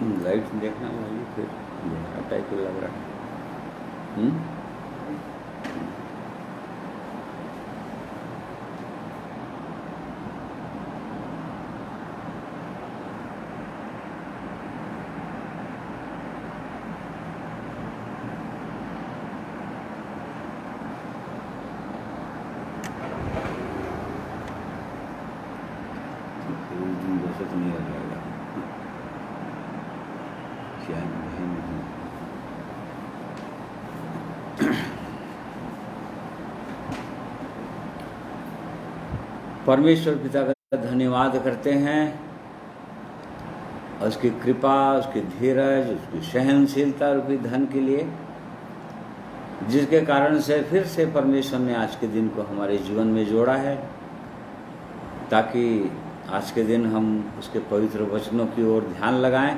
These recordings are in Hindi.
लाइट देखना भाई, फिर अंधेरा टाइप लग रहा है। वैसे तो नहीं लग जाएगा, क्या नहीं। परमेश्वर पिता का धन्यवाद करते हैं, उसकी कृपा, उसकी धीरज, उसकी सहनशीलता रूपी धन के लिए, जिसके कारण से फिर से परमेश्वर ने आज के दिन को हमारे जीवन में जोड़ा है, ताकि आज के दिन हम उसके पवित्र वचनों की ओर ध्यान लगाएं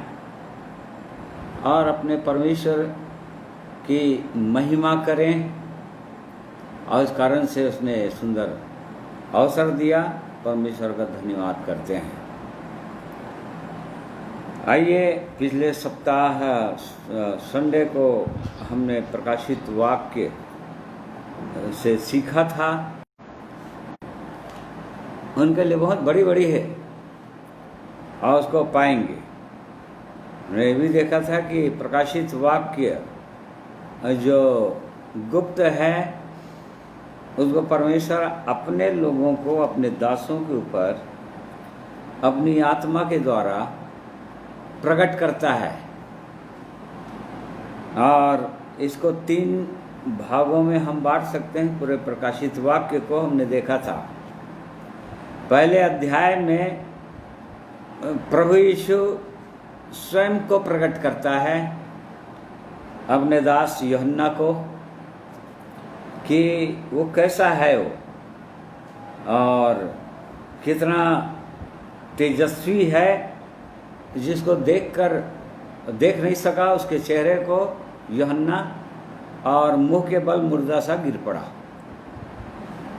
और अपने परमेश्वर की महिमा करें। और इस कारण से उसने सुंदर अवसर दिया, परमेश्वर का धन्यवाद करते हैं। आइए, पिछले सप्ताह संडे को हमने प्रकाशित वाक्य से सीखा था, उनके लिए बहुत बड़ी बड़ी है और उसको पाएंगे। हमने भी देखा था कि प्रकाशित वाक्य जो गुप्त है, उसको परमेश्वर अपने लोगों को, अपने दासों के ऊपर अपनी आत्मा के द्वारा प्रकट करता है। और इसको 3 भागों में हम बांट सकते हैं। पूरे प्रकाशित वाक्य को हमने देखा था। पहले अध्याय में प्रभु यीशु स्वयं को प्रकट करता है अपने दास यूहन्ना को, कि वो कैसा है वो, और कितना तेजस्वी है, जिसको देख नहीं सका उसके चेहरे को यूहन्ना, और मुंह के बल मुर्दा सा गिर पड़ा।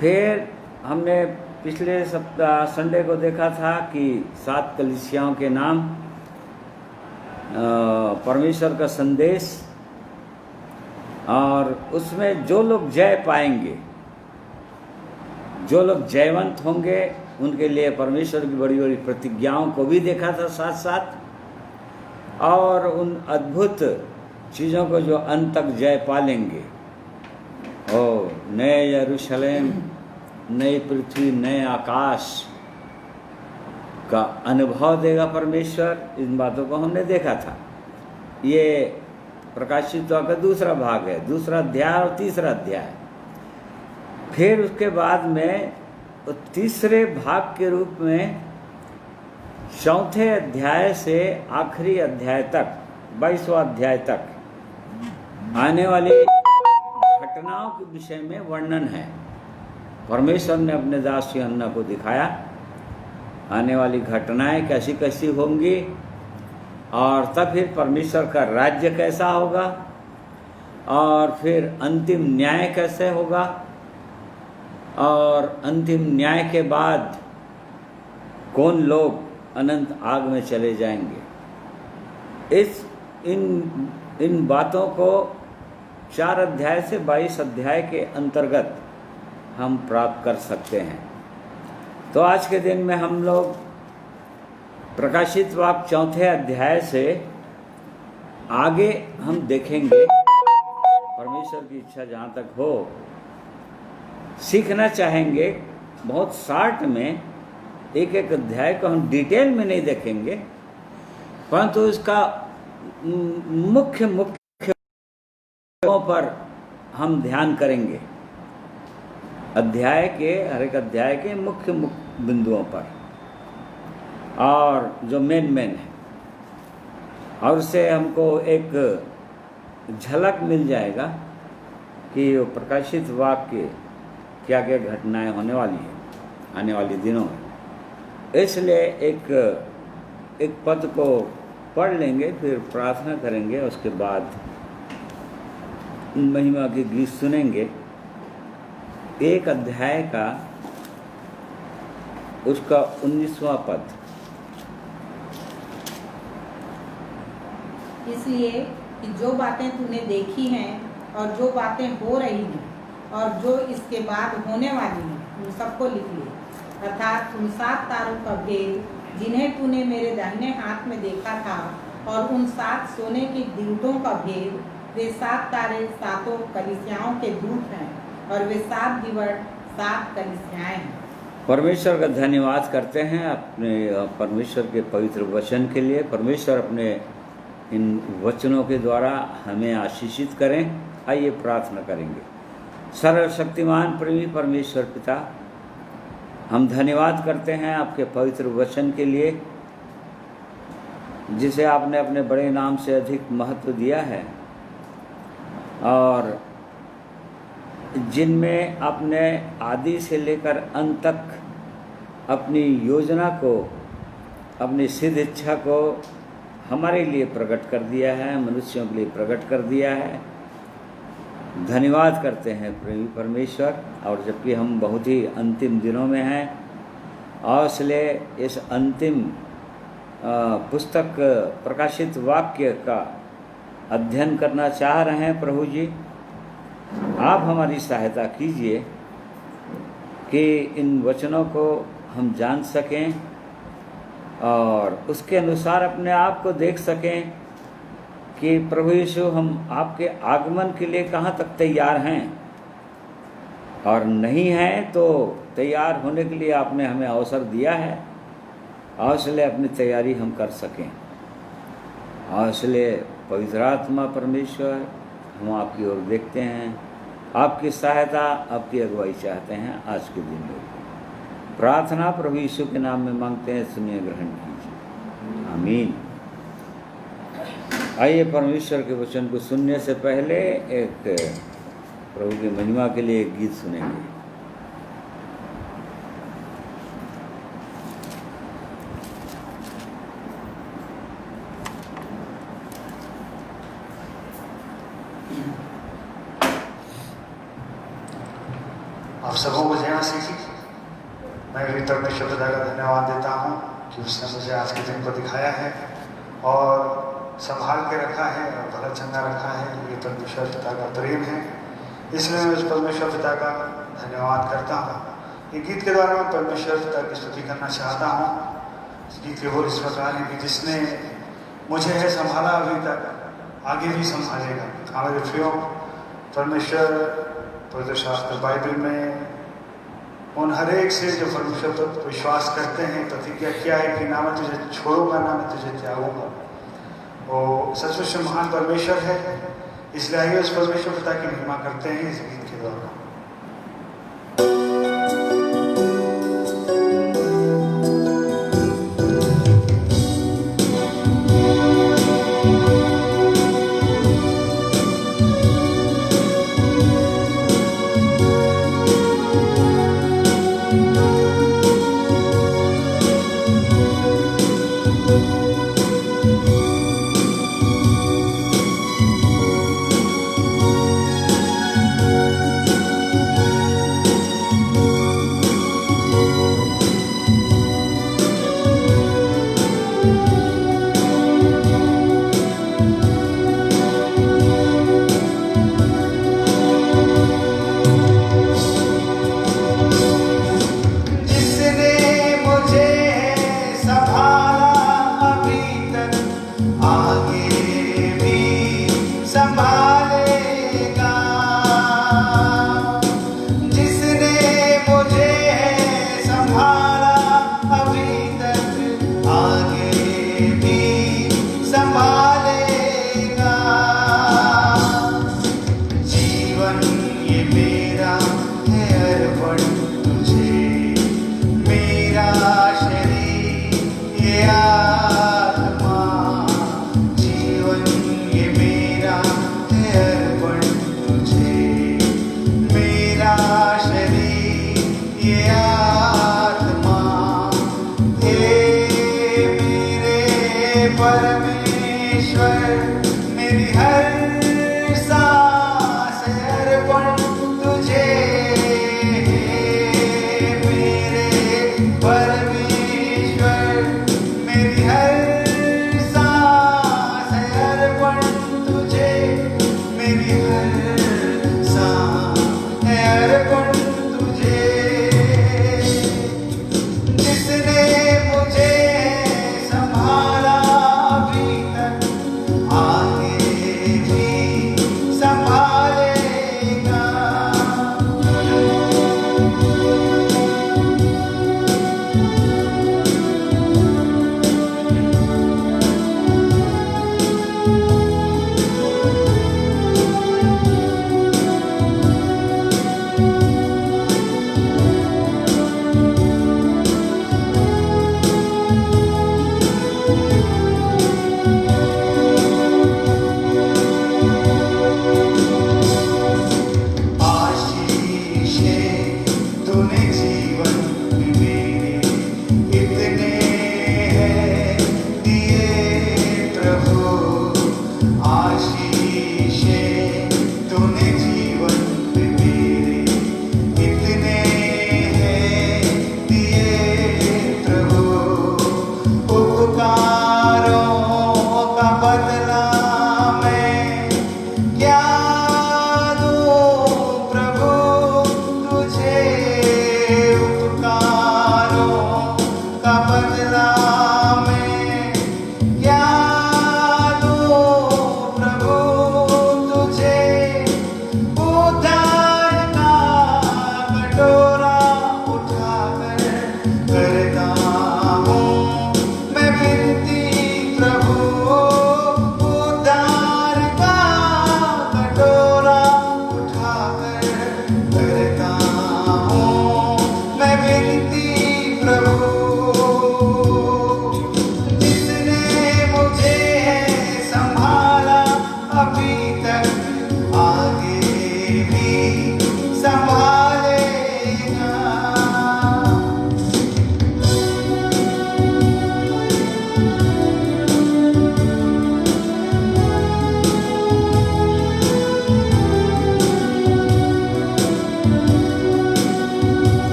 फिर हमने पिछले सप्ताह संडे को देखा था कि 7 कलीसियाओं के नाम, परमेश्वर का संदेश, और उसमें जो लोग जय पाएंगे, जो लोग जयवंत होंगे, उनके लिए परमेश्वर की बड़ी बड़ी प्रतिज्ञाओं को भी देखा था साथ साथ, और उन अद्भुत चीज़ों को जो अंत तक जय पा लेंगे। ओ नए यरूशलेम, नई पृथ्वी, नए आकाश का अनुभव देगा परमेश्वर। इन बातों को हमने देखा था। ये प्रकाशित का दूसरा भाग है, दूसरा अध्याय और तीसरा अध्याय। फिर उसके बाद में तीसरे भाग के रूप में चौथे अध्याय से आखिरी अध्याय तक, 22वां अध्याय तक आने वाली घटनाओं के विषय में वर्णन है। परमेश्वर ने अपने दास यूहन्ना को दिखाया आने वाली घटनाएं कैसी कैसी होंगी, और तब फिर परमेश्वर का राज्य कैसा होगा, और फिर अंतिम न्याय कैसे होगा, और अंतिम न्याय के बाद कौन लोग अनंत आग में चले जाएंगे। इन बातों को 4 अध्याय से 22 अध्याय के अंतर्गत हम प्राप्त कर सकते हैं। तो आज के दिन में हम लोग प्रकाशित वाक्य चौथे अध्याय से आगे हम देखेंगे। परमेश्वर की इच्छा जहाँ तक हो, सीखना चाहेंगे बहुत शार्ट में। एक एक अध्याय को हम डिटेल में नहीं देखेंगे, परंतु इसका मुख्य पर हम ध्यान करेंगे। अध्याय के, हर एक अध्याय के मुख्य बिंदुओं पर, और जो मेन है, और उससे हमको एक झलक मिल जाएगा कि वो प्रकाशित वाक्य क्या क्या घटनाएं होने वाली है आने वाले दिनों में। इसलिए एक पद को पढ़ लेंगे, फिर प्रार्थना करेंगे, उसके बाद महिमा के गीत सुनेंगे। एक अध्याय का उसका 19वां पद, इसलिए कि जो बातें तूने देखी हैं और जो बातें हो रही हैं और जो इसके बाद होने वाली हैं उन सबको लिख ले, अर्थात उन 7 तारों का भेद जिन्हें तूने मेरे दाहिने हाथ में देखा था, और उन 7 सोने की दीवटों का भेद। वे 7 तारे 7 कलीसियाओं के दूत हैं और वे 7 दीवट 7 कलीसियाएं हैं। परमेश्वर का धन्यवाद करते हैं अपने परमेश्वर के पवित्र वचन के लिए। परमेश्वर अपने इन वचनों के द्वारा हमें आशीषित करें। आइए प्रार्थना करेंगे। सर्वशक्तिमान प्रेमी परमेश्वर पिता, हम धन्यवाद करते हैं आपके पवित्र वचन के लिए, जिसे आपने अपने बड़े नाम से अधिक महत्व दिया है और जिनमें आपने आदि से लेकर अंत तक अपनी योजना को, अपनी सिद्ध इच्छा को हमारे लिए प्रकट कर दिया है, मनुष्यों के लिए प्रकट कर दिया है। धन्यवाद करते हैं प्रेमी परमेश्वर। और जबकि हम बहुत ही अंतिम दिनों में हैं और इसलिए इस अंतिम पुस्तक प्रकाशित वाक्य का अध्ययन करना चाह रहे हैं, प्रभु जी आप हमारी सहायता कीजिए कि इन वचनों को हम जान सकें और उसके अनुसार अपने आप को देख सकें कि प्रभु यीशु हम आपके आगमन के लिए कहाँ तक तैयार हैं, और नहीं हैं तो तैयार होने के लिए आपने हमें अवसर दिया है, और इसलिए अपनी तैयारी हम कर सकें। और इसलिए पवित्र आत्मा परमेश्वर, हम आपकी ओर देखते हैं, आपकी सहायता, आपकी अगुवाई चाहते हैं आज के दिन में। प्रार्थना प्रभु यीशु के नाम में मांगते हैं, सुनिए, ग्रहण कीजिए, आमीन। आइए परमेश्वर के वचन को सुनने से पहले एक प्रभु की महिमा के लिए एक गीत सुनेंगे। आप सबों को जय मसीह की। मैं भी परमेश्वर पिता का धन्यवाद देता हूँ कि उसने मुझे आज के दिन को दिखाया है और संभाल के रखा है और भला चंगा रखा है। ये परमेश्वर पिता का प्रेम है, इसलिए मैं उस परमेश्वर पिता का धन्यवाद करता हूँ। ये गीत के द्वारा मैं परमेश्वर पिता की स्तुति करना चाहता हूँ। इस गीत के बोल इस प्रकार है कि जिसने मुझे है संभाला अभी तक, आगे भी संभालेगा। हमारे प्रियो, परमेश्वर पवित्र शास्त्र बाइबल में उन हर एक से जो परमेश्वर पर विश्वास करते हैं प्रतिज्ञा किया है कि ना मैं तुझे छोड़ूंगा, ना मैं तुझे त्यागूंगा। वो सचमुच महान परमेश्वर है, इसलिए आइए उस परमेश्वर पिता की महिमा करते हैं इस गीत के द्वारा।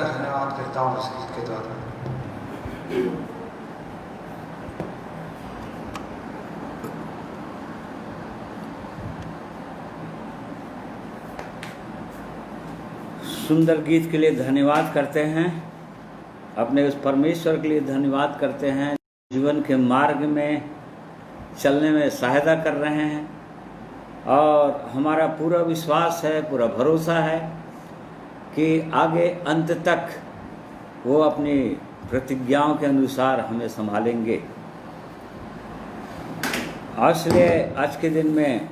धन्यवाद करता हूँ इस गीत के द्वारा। सुंदर गीत के लिए धन्यवाद करते हैं, अपने उस परमेश्वर के लिए धन्यवाद करते हैं, जीवन के मार्ग में चलने में सहायता कर रहे हैं। और हमारा पूरा विश्वास है, पूरा भरोसा है कि आगे अंत तक वो अपनी प्रतिज्ञाओं के अनुसार हमें संभालेंगे। इसलिए आज के दिन में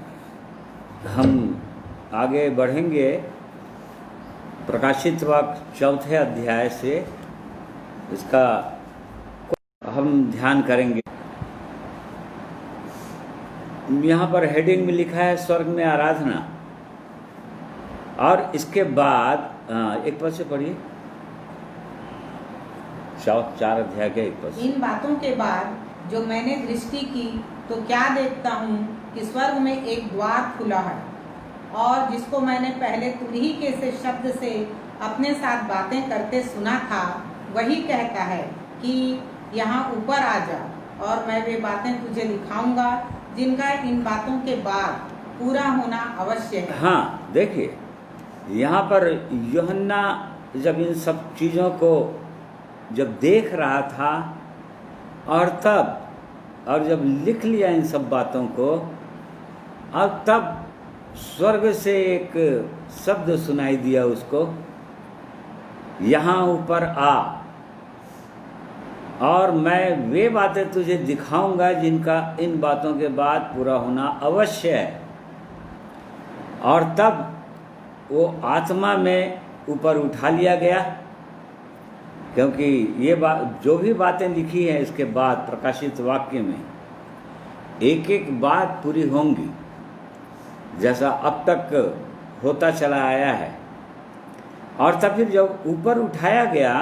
हम आगे बढ़ेंगे प्रकाशित वाक्य 4 अध्याय से, इसका हम ध्यान करेंगे। यहाँ पर हेडिंग में लिखा है स्वर्ग में आराधना, और इसके बाद एक पद से पढ़िए, 4 अध्याय के 1 पद। इन बातों के बाद जो मैंने दृष्टि की तो क्या देखता हूँ कि स्वर्ग में एक द्वार खुला है, और जिसको मैंने पहले तुम्हीं के से शब्द से अपने साथ बातें करते सुना था, वही कहता है कि यहाँ ऊपर आ जा, और मैं वे बातें तुझे दिखाऊंगा जिनका इन बातों के बाद पूरा होना अवश्य है। हाँ, देखिए यहाँ पर यूहन्ना जब इन सब चीज़ों को जब देख रहा था, और जब लिख लिया इन सब बातों को, और तब स्वर्ग से एक शब्द सुनाई दिया उसको, यहाँ ऊपर आ, और मैं वे बातें तुझे दिखाऊंगा जिनका इन बातों के बाद पूरा होना अवश्य है। और तब वो आत्मा में ऊपर उठा लिया गया, क्योंकि ये बात जो भी बातें लिखी हैं इसके बाद प्रकाशित वाक्य में एक एक बात पूरी होंगी, जैसा अब तक होता चला आया है। और तब फिर जब ऊपर उठाया गया,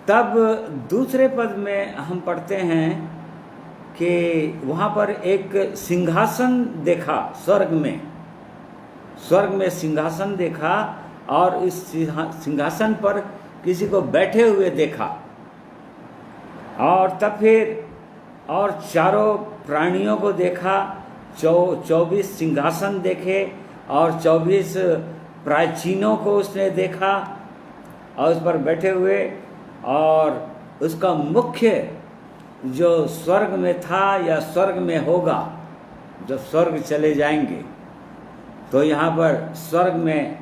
तब दूसरे पद में हम पढ़ते हैं कि वहाँ पर एक सिंहासन देखा, स्वर्ग में सिंहासन देखा, और इस सिंहासन पर किसी को बैठे हुए देखा। और तब फिर और चारों प्राणियों को देखा, 24 सिंहासन देखे, और 24 प्राचीनों को उसने देखा, और उस पर बैठे हुए, और उसका मुख्य जो स्वर्ग में था या स्वर्ग में होगा, जब स्वर्ग चले जाएंगे तो यहाँ पर स्वर्ग में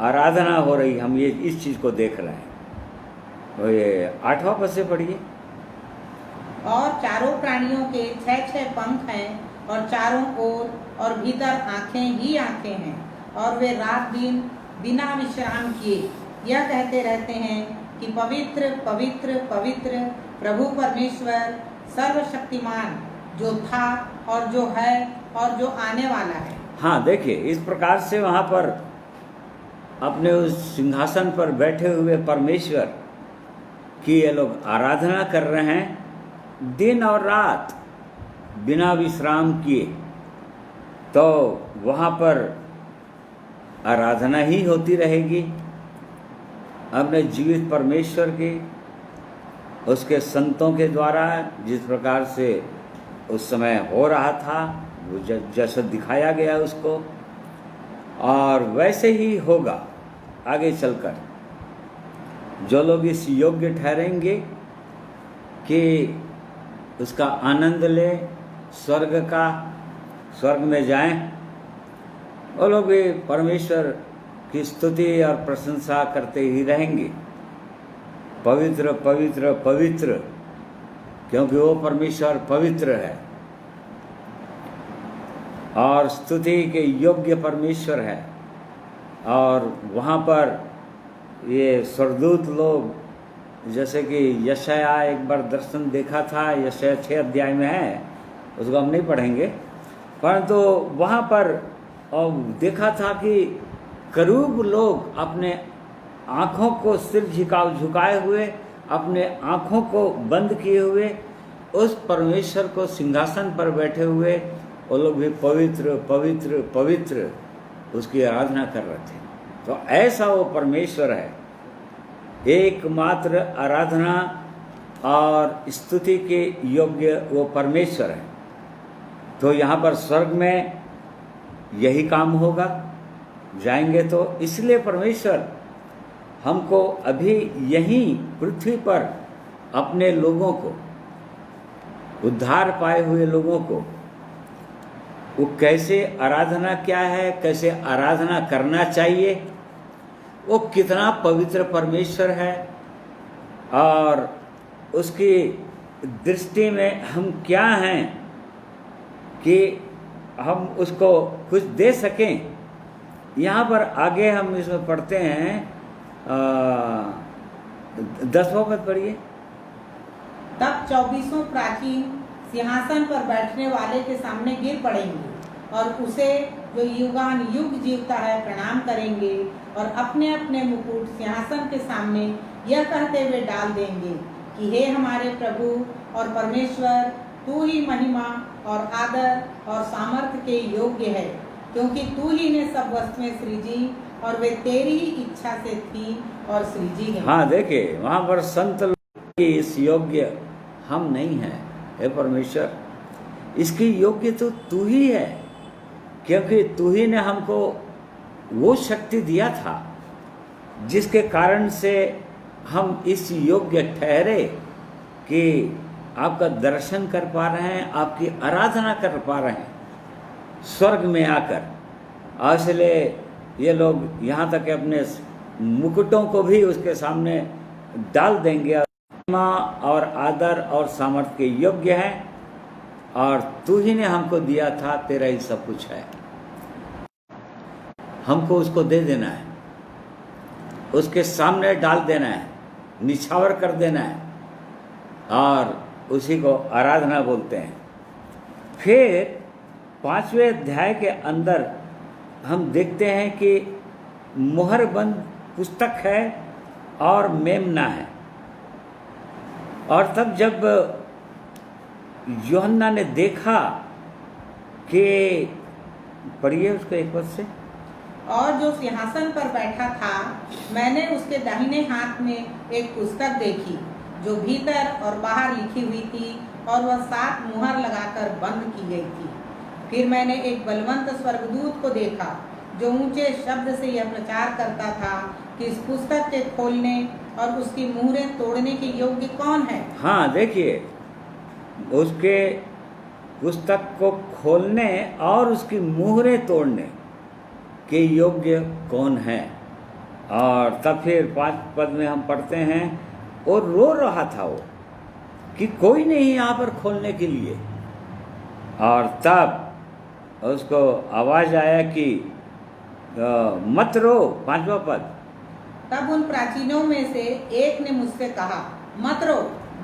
आराधना हो रही, हम ये इस चीज़ को देख रहे हैं। तो ये 8वां पद से पढ़िए। और चारों प्राणियों के 6 पंख हैं, और चारों ओर और भीतर आँखें ही आँखें हैं, और वे रात दिन बिना विश्राम किए यह कहते रहते हैं कि पवित्र पवित्र पवित्र प्रभु परमेश्वर सर्वशक्तिमान, जो था और जो है और जो आने वाला है। हाँ, देखिए इस प्रकार से वहाँ पर अपने उस सिंहासन पर बैठे हुए परमेश्वर की ये लोग आराधना कर रहे हैं दिन और रात बिना विश्राम किए। तो वहाँ पर आराधना ही होती रहेगी अपने जीवित परमेश्वर की, उसके संतों के द्वारा, जिस प्रकार से उस समय हो रहा था, वो जैसा दिखाया गया उसको, और वैसे ही होगा आगे चलकर। जो लोग इस योग्य ठहरेंगे कि उसका आनंद लें, स्वर्ग में जाएं, वो लोग भी परमेश्वर की स्तुति और प्रशंसा करते ही रहेंगे। पवित्र पवित्र पवित्र, क्योंकि वो परमेश्वर पवित्र है और स्तुति के योग्य परमेश्वर है। और वहाँ पर ये स्वर्गदूत लोग, जैसे कि यशाया एक बार दर्शन देखा था, यशाया 6 अध्याय में है, उसको हम नहीं पढ़ेंगे, परंतु वहाँ पर देखा था कि करूब लोग अपने आँखों को सिर झुकाए हुए, अपने आँखों को बंद किए हुए उस परमेश्वर को सिंहासन पर बैठे हुए, वो लोग भी पवित्र पवित्र पवित्र उसकी आराधना कर रहे थे। तो ऐसा वो परमेश्वर है एकमात्र आराधना और स्तुति के योग्य वो परमेश्वर है। तो यहाँ पर स्वर्ग में यही काम होगा, जाएंगे तो। इसलिए परमेश्वर हमको अभी यहीं पृथ्वी पर अपने लोगों को, उद्धार पाए हुए लोगों को, वो कैसे आराधना क्या है, कैसे आराधना करना चाहिए, वो कितना पवित्र परमेश्वर है और उसकी दृष्टि में हम क्या हैं कि हम उसको कुछ दे सकें। यहाँ पर आगे हम इसमें पढ़ते हैं 10वां पद पढ़िए। तब 24 प्राचीन सिंहासन पर बैठने वाले के सामने गिर पड़ेंगे और उसे जो युगान युग जीवता है प्रणाम करेंगे और अपने अपने मुकुट सिंहासन के सामने यह कहते हुए डाल देंगे कि हे हमारे प्रभु और परमेश्वर, तू ही महिमा और आदर और सामर्थ्य के योग्य है, क्योंकि तू ही ने सब वस्तुएं सृजी और वे तेरी ही इच्छा से थी और सृजी गई। हाँ, देखिए वहाँ पर संत लोग की इस योग्य हम नहीं हैं। हे परमेश्वर, इसकी योग्य तो तू ही है, क्योंकि तू ही ने हमको वो शक्ति दिया था जिसके कारण से हम इस योग्य ठहरे कि आपका दर्शन कर पा रहे हैं, आपकी आराधना कर पा रहे हैं स्वर्ग में आकर। इसलिए ये लोग यहाँ तक अपने मुकुटों को भी उसके सामने डाल देंगे। और आदर और सामर्थ्य के योग्य है और तू ही ने हमको दिया था, तेरा ही सब कुछ है, हमको उसको दे देना है, उसके सामने डाल देना है, निछावर कर देना है और उसी को आराधना बोलते हैं। फिर 5वें अध्याय के अंदर हम देखते हैं कि मुहरबंद पुस्तक है और मेमना है। और तब जब यूहन्ना ने देखा कि, पढ़िए उसको एक पद से, और जो सिंहासन पर बैठा था, मैंने उसके दाहिने हाथ में एक पुस्तक देखी जो भीतर और बाहर लिखी हुई थी और वह 7 मुहर लगाकर बंद की गई थी। फिर मैंने एक बलवंत स्वर्गदूत को देखा जो ऊंचे शब्द से यह प्रचार करता था कि इस पुस्तक के खोलने और उसकी मुहरें तोड़ने के योग्य कौन है। हाँ, देखिए उसके पुस्तक को खोलने और उसकी मुहरें तोड़ने के योग्य कौन है। और तब फिर 5 पद में हम पढ़ते हैं, और रो रहा था वो कि कोई नहीं यहाँ पर खोलने के लिए। और तब उसको आवाज आया कि मत रो। 5वां पद, तब उन प्राचीनों में से एक ने मुझसे कहा, मत रो,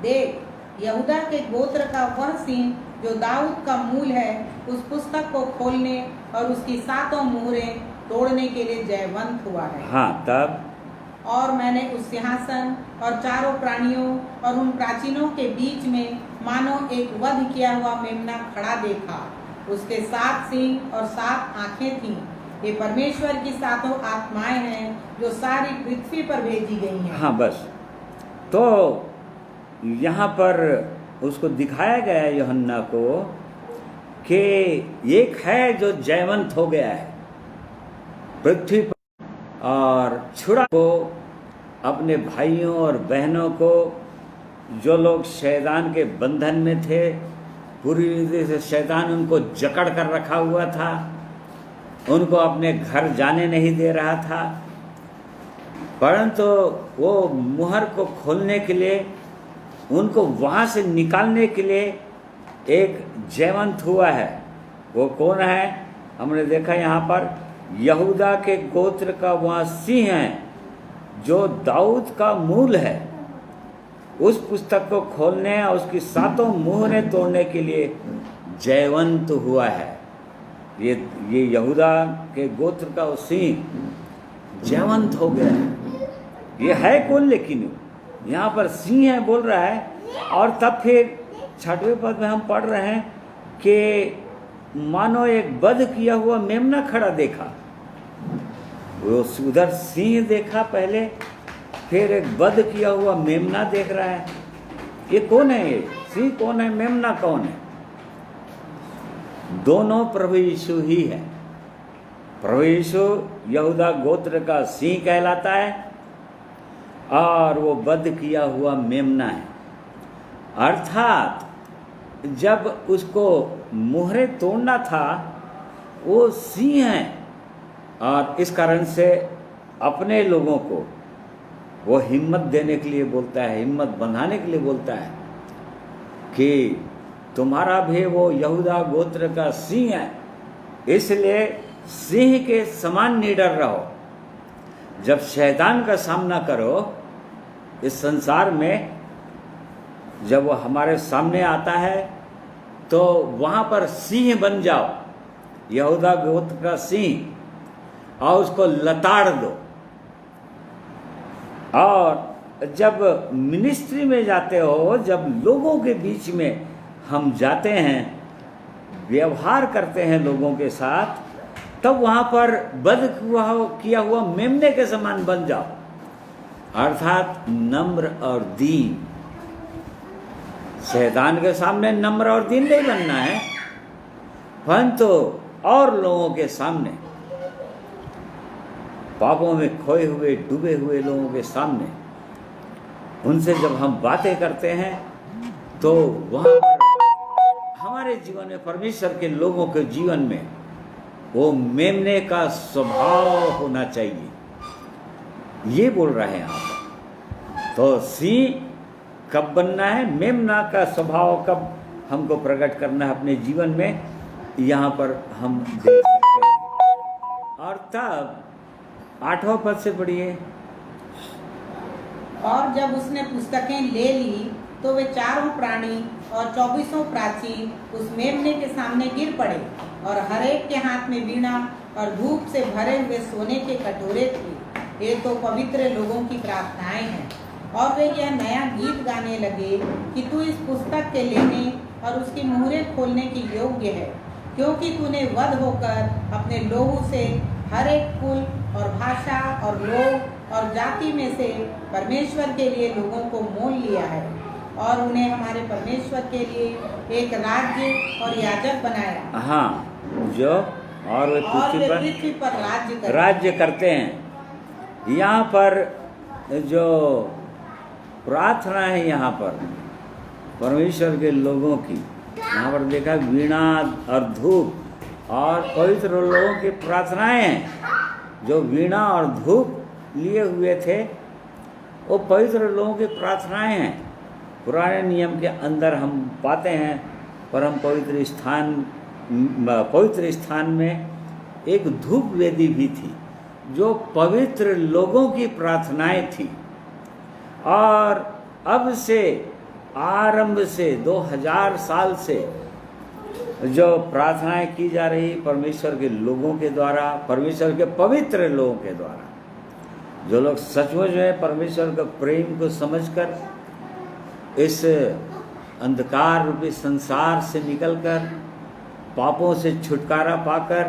देख यहूदा के गोत्र का वह सिंह जो दाऊद का मूल है उस पुस्तक को खोलने और उसकी 7 मुहरें तोड़ने के लिए जयवंत हुआ है। हाँ, तब और मैंने उस सिंहासन और चारों प्राणियों और उन प्राचीनों के बीच में मानो एक वध किया हुआ मेमना खड़ा देखा। उसके 7 सिंह और 7 आंखें थीं। ये परमेश्वर की 7 आत्माएं हैं जो सारी पृथ्वी पर भेजी गई हैं। हाँ, बस तो यहाँ पर उसको दिखाया गया यूहन्ना को कि एक है जो जयवंत हो गया है पृथ्वी पर और छुड़ा को अपने भाइयों और बहनों को, जो लोग शैतान के बंधन में थे, पूरी रीति से शैतान उनको जकड़ कर रखा हुआ था, उनको अपने घर जाने नहीं दे रहा था, परंतु वो मुहर को खोलने के लिए, उनको वहाँ से निकालने के लिए एक जयवंत हुआ है। वो कौन है? हमने देखा यहाँ पर यहूदा के गोत्र का वहाँ सिंह है जो दाऊद का मूल है। उस पुस्तक को खोलने और उसकी 7 मुहरें तोड़ने के लिए जयवंत हुआ है। ये यहूदा के गोत्र का सिंह जयवंत हो गया है। ये है कौन? लेकिन यहाँ पर सिंह है बोल रहा है। और तब फिर 6वें पद में हम पढ़ रहे हैं कि मानो एक वध किया हुआ मेमना खड़ा देखा। वो उधर सिंह देखा पहले, फिर एक वध किया हुआ मेमना देख रहा है। ये कौन है? ये सिंह कौन है, मेमना कौन है? दोनों प्रभु यीशु ही है। प्रभु यीशु यहूदा गोत्र का सिंह कहलाता है और वो वध किया हुआ मेमना है। अर्थात जब उसको मुहरे तोड़ना था वो सिंह है, और इस कारण से अपने लोगों को वो हिम्मत देने के लिए बोलता है, हिम्मत बंधाने के लिए बोलता है कि तुम्हारा भी वो यहूदा गोत्र का सिंह है, इसलिए सिंह के समान निडर रहो। जब शैतान का सामना करो इस संसार में, जब वो हमारे सामने आता है तो वहाँ पर सिंह बन जाओ, यहूदा गोत्र का सिंह, और उसको लताड़ दो। और जब मिनिस्ट्री में जाते हो, जब लोगों के बीच में हम जाते हैं, व्यवहार करते हैं लोगों के साथ, तब वहाँ पर वध किया हुआ मेमने के समान बन जाओ, अर्थात नम्र और दीन। शैतान के सामने नम्र और दीन नहीं बनना है, परंतु और लोगों के सामने, पापों में खोए हुए डूबे हुए लोगों के सामने, उनसे जब हम बातें करते हैं तो वहाँ पर हमारे जीवन में, परमेश्वर के लोगों के जीवन में वो मेमने का स्वभाव होना चाहिए, ये बोल रहे हैं यहाँ पर। तो सिंह कब बनना है, मेमना का स्वभाव कब हमको प्रकट करना है अपने जीवन में, यहाँ पर हम देख सकते हैं। और तब 8वां पद से पढ़िए। और जब उसने पुस्तकें ले ली तो वे चारों प्राणी और 24 प्राचीन उस मेमने के सामने गिर पड़े, और हरेक के हाथ में वीणा और धूप से भरे हुए सोने के कटोरे थे। ये तो पवित्र लोगों की प्रार्थनाएं हैं। और वे यह नया गीत गाने लगे कि तू इस पुस्तक के लेने और उसकी मुहरें खोलने की योग्य है, क्योंकि तूने वध होकर अपने लोगों से हर एक कुल और भाषा और लोग और जाति में से परमेश्वर के लिए लोगों को मोल लिया है, और उन्हें हमारे परमेश्वर के लिए एक राज्य और याजक बनाया। हाँ, जो और वे पृथ्वी पर राज्य करते हैं। यहाँ पर जो प्रार्थना है, यहाँ पर परमेश्वर के लोगों की, यहाँ पर देखा वीणा और धूप और पवित्र लोगों की प्रार्थनाएं हैं। जो वीणा और धूप लिए हुए थे वो पवित्र लोगों की प्रार्थनाएं हैं। पुराने नियम के अंदर हम पाते हैं, परम पवित्र स्थान में एक धूप वेदी भी थी जो पवित्र लोगों की प्रार्थनाएं थी। और अब से आरंभ से 2000 साल से जो प्रार्थनाएं की जा रही परमेश्वर के लोगों के द्वारा, परमेश्वर के पवित्र लोगों के द्वारा, जो लोग सचमुच में परमेश्वर के प्रेम को समझकर इस अंधकार रूपी संसार से निकलकर पापों से छुटकारा पाकर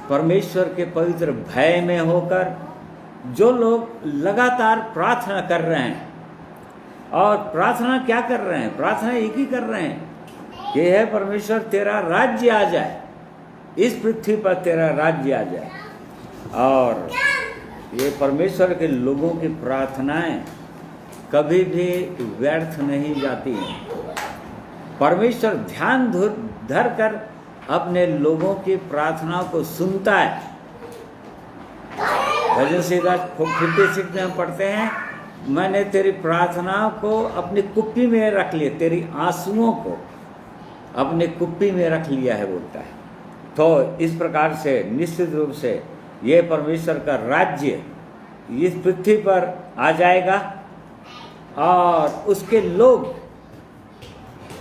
परमेश्वर के पवित्र भय में होकर जो लोग लगातार प्रार्थना कर रहे हैं, और प्रार्थना क्या कर रहे हैं? प्रार्थना एक ही कर रहे हैं कि हे परमेश्वर तेरा राज्य आ जाए, इस पृथ्वी पर तेरा राज्य आ जाए। और ये परमेश्वर के लोगों की प्रार्थनाएं कभी भी व्यर्थ नहीं जाती हैं। परमेश्वर ध्यान धर कर अपने लोगों की प्रार्थनाओं को सुनता है। भजन संहिता 56 में हम पढ़ते हैं, मैंने तेरी प्रार्थनाओं को अपनी कुप्पी में रख लिया, तेरी आंसुओं को अपने कुप्पी में रख लिया है, बोलता है। तो इस प्रकार से निश्चित रूप से ये परमेश्वर का राज्य इस पृथ्वी पर आ जाएगा, और उसके लोग,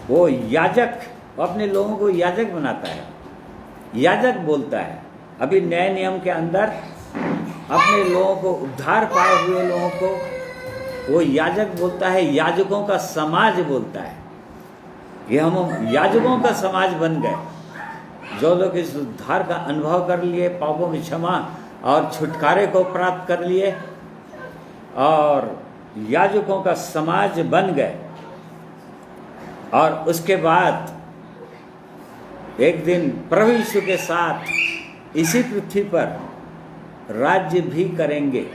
वो याजक अपने लोगों को याजक बनाता है, याजक बोलता है। अभी नए नियम के अंदर अपने लोगों को, उद्धार पाए हुए लोगों को वो याजक बोलता है, याजकों का समाज बोलता है। ये हम याजकों का समाज बन गए, जो लोग इस उद्धार का अनुभव कर लिए, पापों की क्षमा और छुटकारे को प्राप्त कर लिए, और याजकों का समाज बन गए। और उसके बाद एक दिन प्रभु यीशु के साथ इसी पृथ्वी पर राज्य भी करेंगे,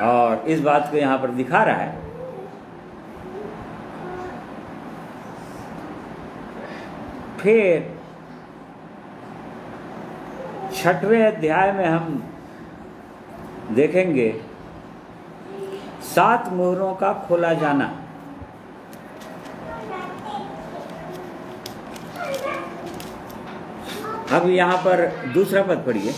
और इस बात को यहाँ पर दिखा रहा है। फिर 6वें अध्याय में हम देखेंगे 7 मोहरों का खोला जाना। अब यहाँ पर दूसरा पद पढ़िए।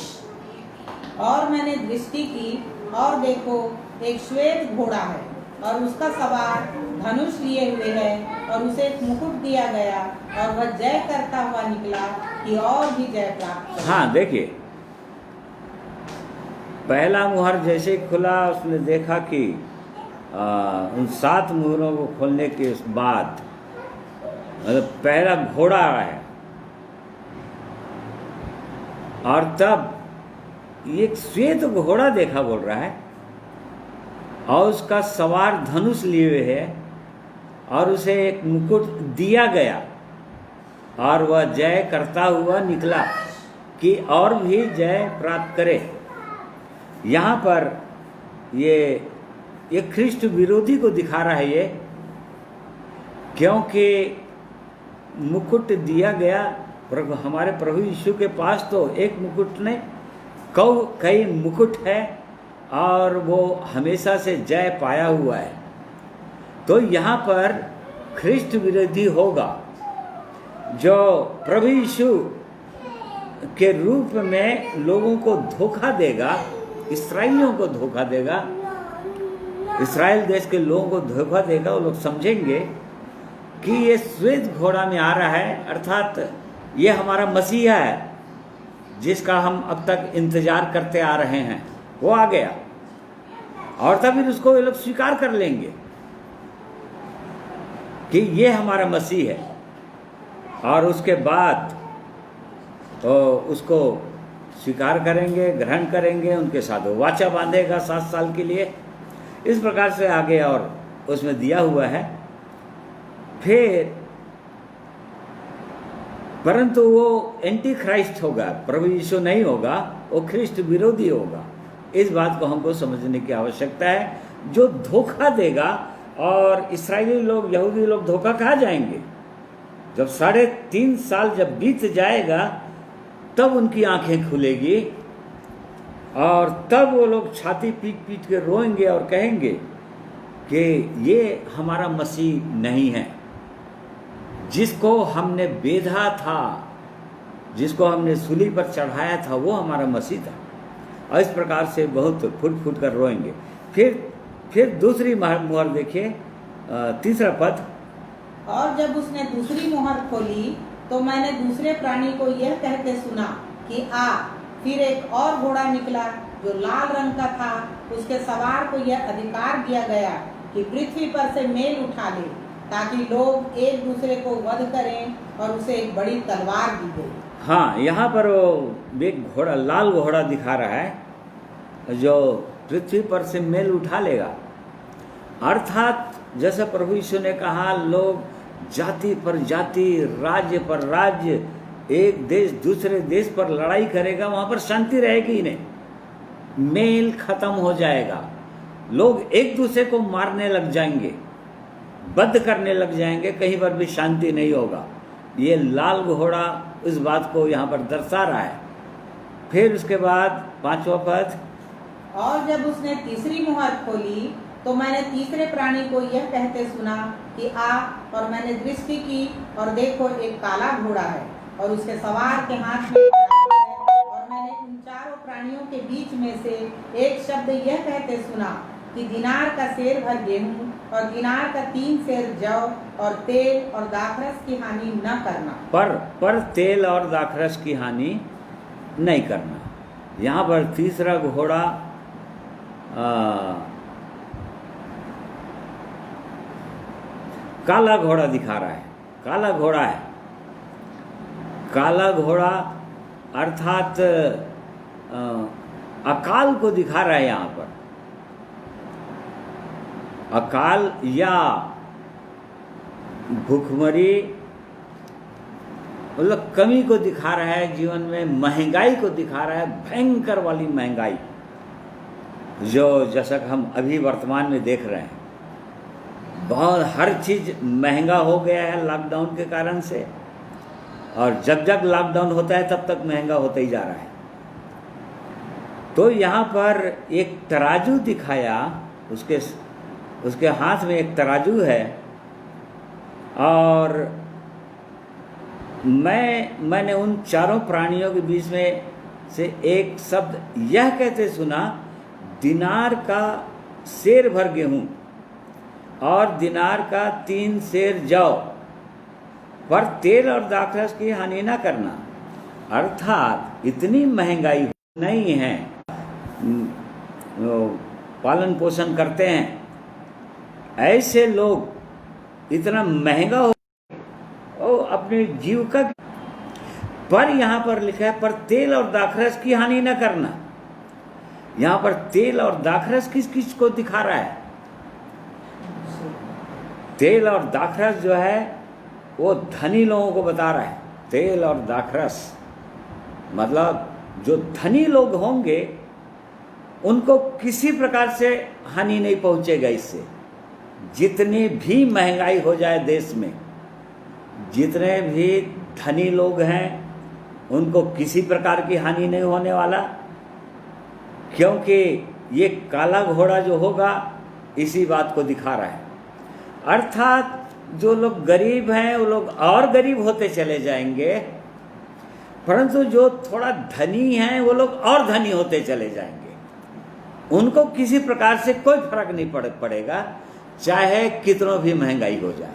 और मैंने दृष्टि की और देखो एक श्वेत घोड़ा है और उसका सवार धनुष लिए हुए है और उसे एक मुकुट दिया गया और वह जय करता हुआ निकला कि और भी जय प्राप्त करे। हाँ, देखिए, पहला मुहर जैसे खुला उसने देखा कि उन 7 मुहरों को खोलने के बाद मतलब पहला घोड़ा आ रहा है, और तब एक श्वेत घोड़ा देखा बोल रहा है, और उसका सवार धनुष लिए हुए है और उसे एक मुकुट दिया गया और वह जय करता हुआ निकला कि और भी जय प्राप्त करे। यहाँ पर ये ख्रिस्ट विरोधी को दिखा रहा है ये, क्योंकि मुकुट दिया गया हमारे प्रभु यीशु के पास तो एक मुकुट नहीं, कई मुकुट है और वो हमेशा से जय पाया हुआ है। तो यहाँ पर ख्रिस्ट विरोधी होगा जो प्रभु यीशु के रूप में लोगों को धोखा देगा, इस्राएलियों को धोखा देगा, इस्राएल देश के लोगों को धोखा देगा। वो लोग समझेंगे कि ये श्वेत घोड़ा में आ रहा है, अर्थात ये हमारा मसीहा है जिसका हम अब तक इंतजार करते आ रहे हैं, वो आ गया। और तब फिर उसको ये लोग स्वीकार कर लेंगे कि ये हमारा मसीह है, और उसके बाद तो उसको स्वीकार करेंगे, ग्रहण करेंगे, उनके साथ वो वाचा बांधेगा 7 साल के लिए। इस प्रकार से आगे और उसमें दिया हुआ है। फिर परंतु वो एंटी क्राइस्ट होगा, प्रभु यीशु नहीं होगा, वो ख्रिस्ट विरोधी होगा। इस बात को हमको समझने की आवश्यकता है। जो धोखा देगा, और इस्राएली लोग, यहूदी लोग धोखा खा जाएंगे। जब 3.5 साल जब बीत जाएगा तब उनकी आंखें खुलेगी, और तब वो लोग छाती पीट पीट के रोएंगे और कहेंगे कि ये हमारा मसीह नहीं है, जिसको हमने बेधा था, जिसको हमने सूली पर चढ़ाया था, वो हमारा मसीह था। और इस प्रकार से बहुत फुट फुट कर रोएंगे। फिर दूसरी मुहर देखिए, 3रा पद। और जब उसने दूसरी मुहर खोली तो मैंने दूसरे प्राणी को यह कहते सुना कि आ। फिर एक और घोड़ा निकला जो लाल रंग का था, उसके सवार को यह अधिकार दिया गया कि पृथ्वी पर से मेल उठा ले, ताकि लोग एक दूसरे को वध करें, और उसे एक बड़ी तलवार दी गई। हाँ, यहाँ पर वो एक घोड़ा, लाल घोड़ा दिखा रहा है जो पृथ्वी पर से मेल उठा लेगा। अर्थात जैसा प्रभु यीशु ने कहा, लोग जाति पर जाति, राज्य पर राज्य, एक देश दूसरे देश पर लड़ाई करेगा, वहाँ पर शांति रहेगी ही नहीं। मेल खत्म हो जाएगा, लोग एक दूसरे को मारने लग जाएंगे, बद्ध करने लग जाएंगे, कहीं पर भी शांति नहीं होगा। ये लाल घोड़ा इस बात को यहाँ पर दर्शा रहा है। फिर उसके बाद 5वां पद। और जब उसने तीसरी मुहर खोली तो मैंने तीसरे प्राणी को यह कहते सुना कि आ। और मैंने दृष्टि की और देखो एक काला घोड़ा है और उसके सवार के हाथ में तराजू है। और मैंने उन चारों प्राणियों के बीच में से एक शब्द यह कहते सुना कि दिनार का सेर भर गेहूं और दिनार का 3 सेर जौ और तेल और दाखरस की हानि न करना। पर तेल और दाखरस की हानि नहीं करना। यहाँ पर तीसरा घोड़ा काला घोड़ा दिखा रहा है। काला घोड़ा है, काला घोड़ा अर्थात अकाल को दिखा रहा है यहाँ पर। अकाल या भूखमरी मतलब कमी को दिखा रहा है, जीवन में महंगाई को दिखा रहा है, भयंकर वाली महंगाई जो जैसा कि हम अभी वर्तमान में देख रहे हैं। बहुत हर चीज़ महंगा हो गया है लॉकडाउन के कारण से, और जब जब लॉकडाउन होता है तब तक महंगा होता ही जा रहा है। तो यहाँ पर एक तराजू दिखाया, उसके हाथ में एक तराजू है, और मैंने उन चारों प्राणियों के बीच में से एक शब्द यह कहते सुना, दिनार का सेर भर गेहूं और दिनार का 3 सेर जौ, पर तेल और दाखरस की हानि न करना। अर्थात इतनी महंगाई नहीं है, पालन पोषण करते हैं ऐसे लोग इतना महंगा हो अपने जीविका, पर यहाँ पर लिखा है पर तेल और दाखरस की हानि न करना। यहाँ पर तेल और दाखरस किस किस को दिखा रहा है? तेल और दाखरस जो है वो धनी लोगों को बता रहा है। तेल और दाखरस मतलब जो धनी लोग होंगे उनको किसी प्रकार से हानि नहीं पहुंचेगा इससे। जितनी भी महंगाई हो जाए देश में, जितने भी धनी लोग हैं उनको किसी प्रकार की हानि नहीं होने वाला, क्योंकि ये काला घोड़ा जो होगा इसी बात को दिखा रहा है। अर्थात जो लोग गरीब हैं वो लोग और गरीब होते चले जाएंगे, परंतु जो थोड़ा धनी हैं वो लोग और धनी होते चले जाएंगे। उनको किसी प्रकार से कोई फर्क नहीं पड़ेगा, चाहे कितनों भी महंगाई हो जाए।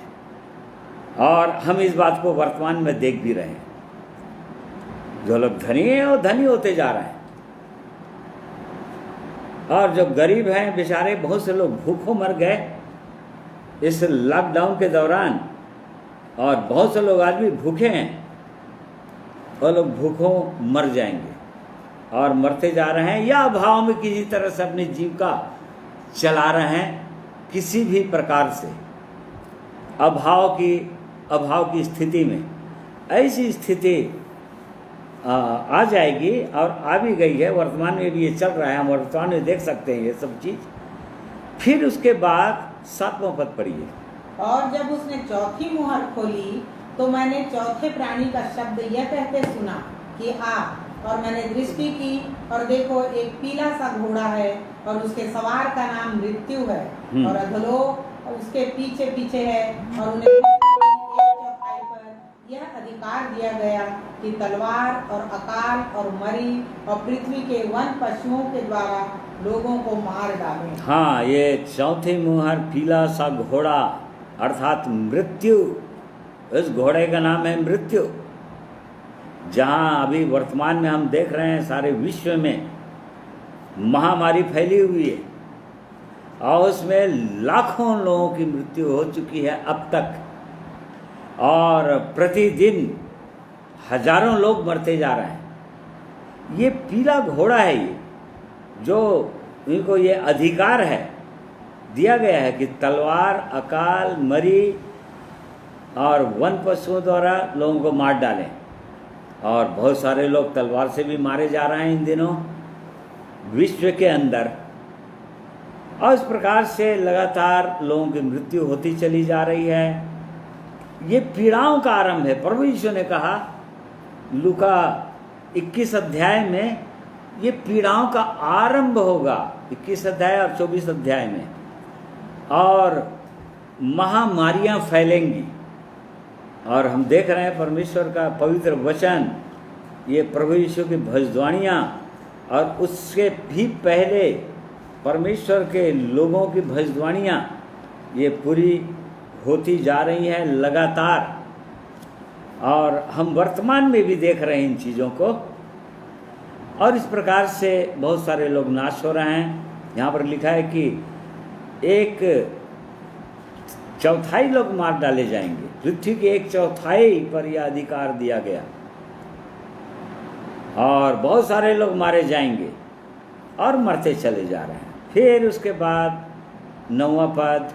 और हम इस बात को वर्तमान में देख भी रहे हैं। जो लोग धनी हैं वो धनी होते जा रहे हैं, और जो गरीब हैं बेचारे, बहुत से लोग भूखों मर गए इस लॉकडाउन के दौरान, और बहुत से लोग आज भी भूखे हैं, वो लोग भूखों मर जाएंगे और मरते जा रहे हैं, या अभाव में किसी तरह से अपनी जीविका चला रहे हैं। किसी भी प्रकार से अभाव की स्थिति में ऐसी स्थिति आ जाएगी, और आ भी गई है, वर्तमान में भी ये चल रहा है, हम वर्तमान में देख सकते हैं ये सब चीज़। फिर उसके बाद 7वां पद पढ़िए। और जब उसने चौथी मुहर खोली तो मैंने चौथे प्राणी का शब्द यह कहते सुना कि आ, और मैंने दृष्टि की और देखो एक पीला सा घोड़ा है, और उसके सवार का नाम मृत्यु है, और अधोलोक उसके पीछे पीछे है, और उन्हें चौथाई पर यह अधिकार दिया गया कि तलवार और अकाल और मरी और पृथ्वी के वन पशुओं के द्वारा लोगों को मार डालें। हाँ, ये चौथी मुहर पीला सा घोड़ा अर्थात मृत्यु, इस घोड़े का नाम है मृत्यु। जहाँ अभी वर्तमान में हम देख रहे हैं सारे विश्व में महामारी फैली हुई है, और उसमें लाखों लोगों की मृत्यु हो चुकी है अब तक, और प्रतिदिन हजारों लोग मरते जा रहे हैं। ये पीला घोड़ा है, ये जो इनको ये अधिकार है दिया गया है कि तलवार, अकाल, मरी और वन पशुओं द्वारा लोगों को मार डालें। और बहुत सारे लोग तलवार से भी मारे जा रहे हैं इन दिनों विश्व के अंदर, और इस प्रकार से लगातार लोगों की मृत्यु होती चली जा रही है। ये पीड़ाओं का आरंभ है। प्रभु यीशु ने कहा लूका 21 अध्याय में ये पीड़ाओं का आरंभ होगा, 21 अध्याय और 24 अध्याय में, और महामारियां फैलेंगी। और हम देख रहे हैं परमेश्वर का पवित्र वचन, ये प्रभु यीशु की भविष्यवाणियाँ, और उसके भी पहले परमेश्वर के लोगों की भविष्यवाणियाँ ये पूरी होती जा रही हैं लगातार, और हम वर्तमान में भी देख रहे हैं इन चीज़ों को। और इस प्रकार से बहुत सारे लोग नाश हो रहे हैं। यहाँ पर लिखा है कि 1/4 लोग मार डाले जाएंगे, पृथ्वी के 1/4 पर यह अधिकार दिया गया, और बहुत सारे लोग मारे जाएंगे और मरते चले जा रहे हैं। फिर उसके बाद 9वां पद।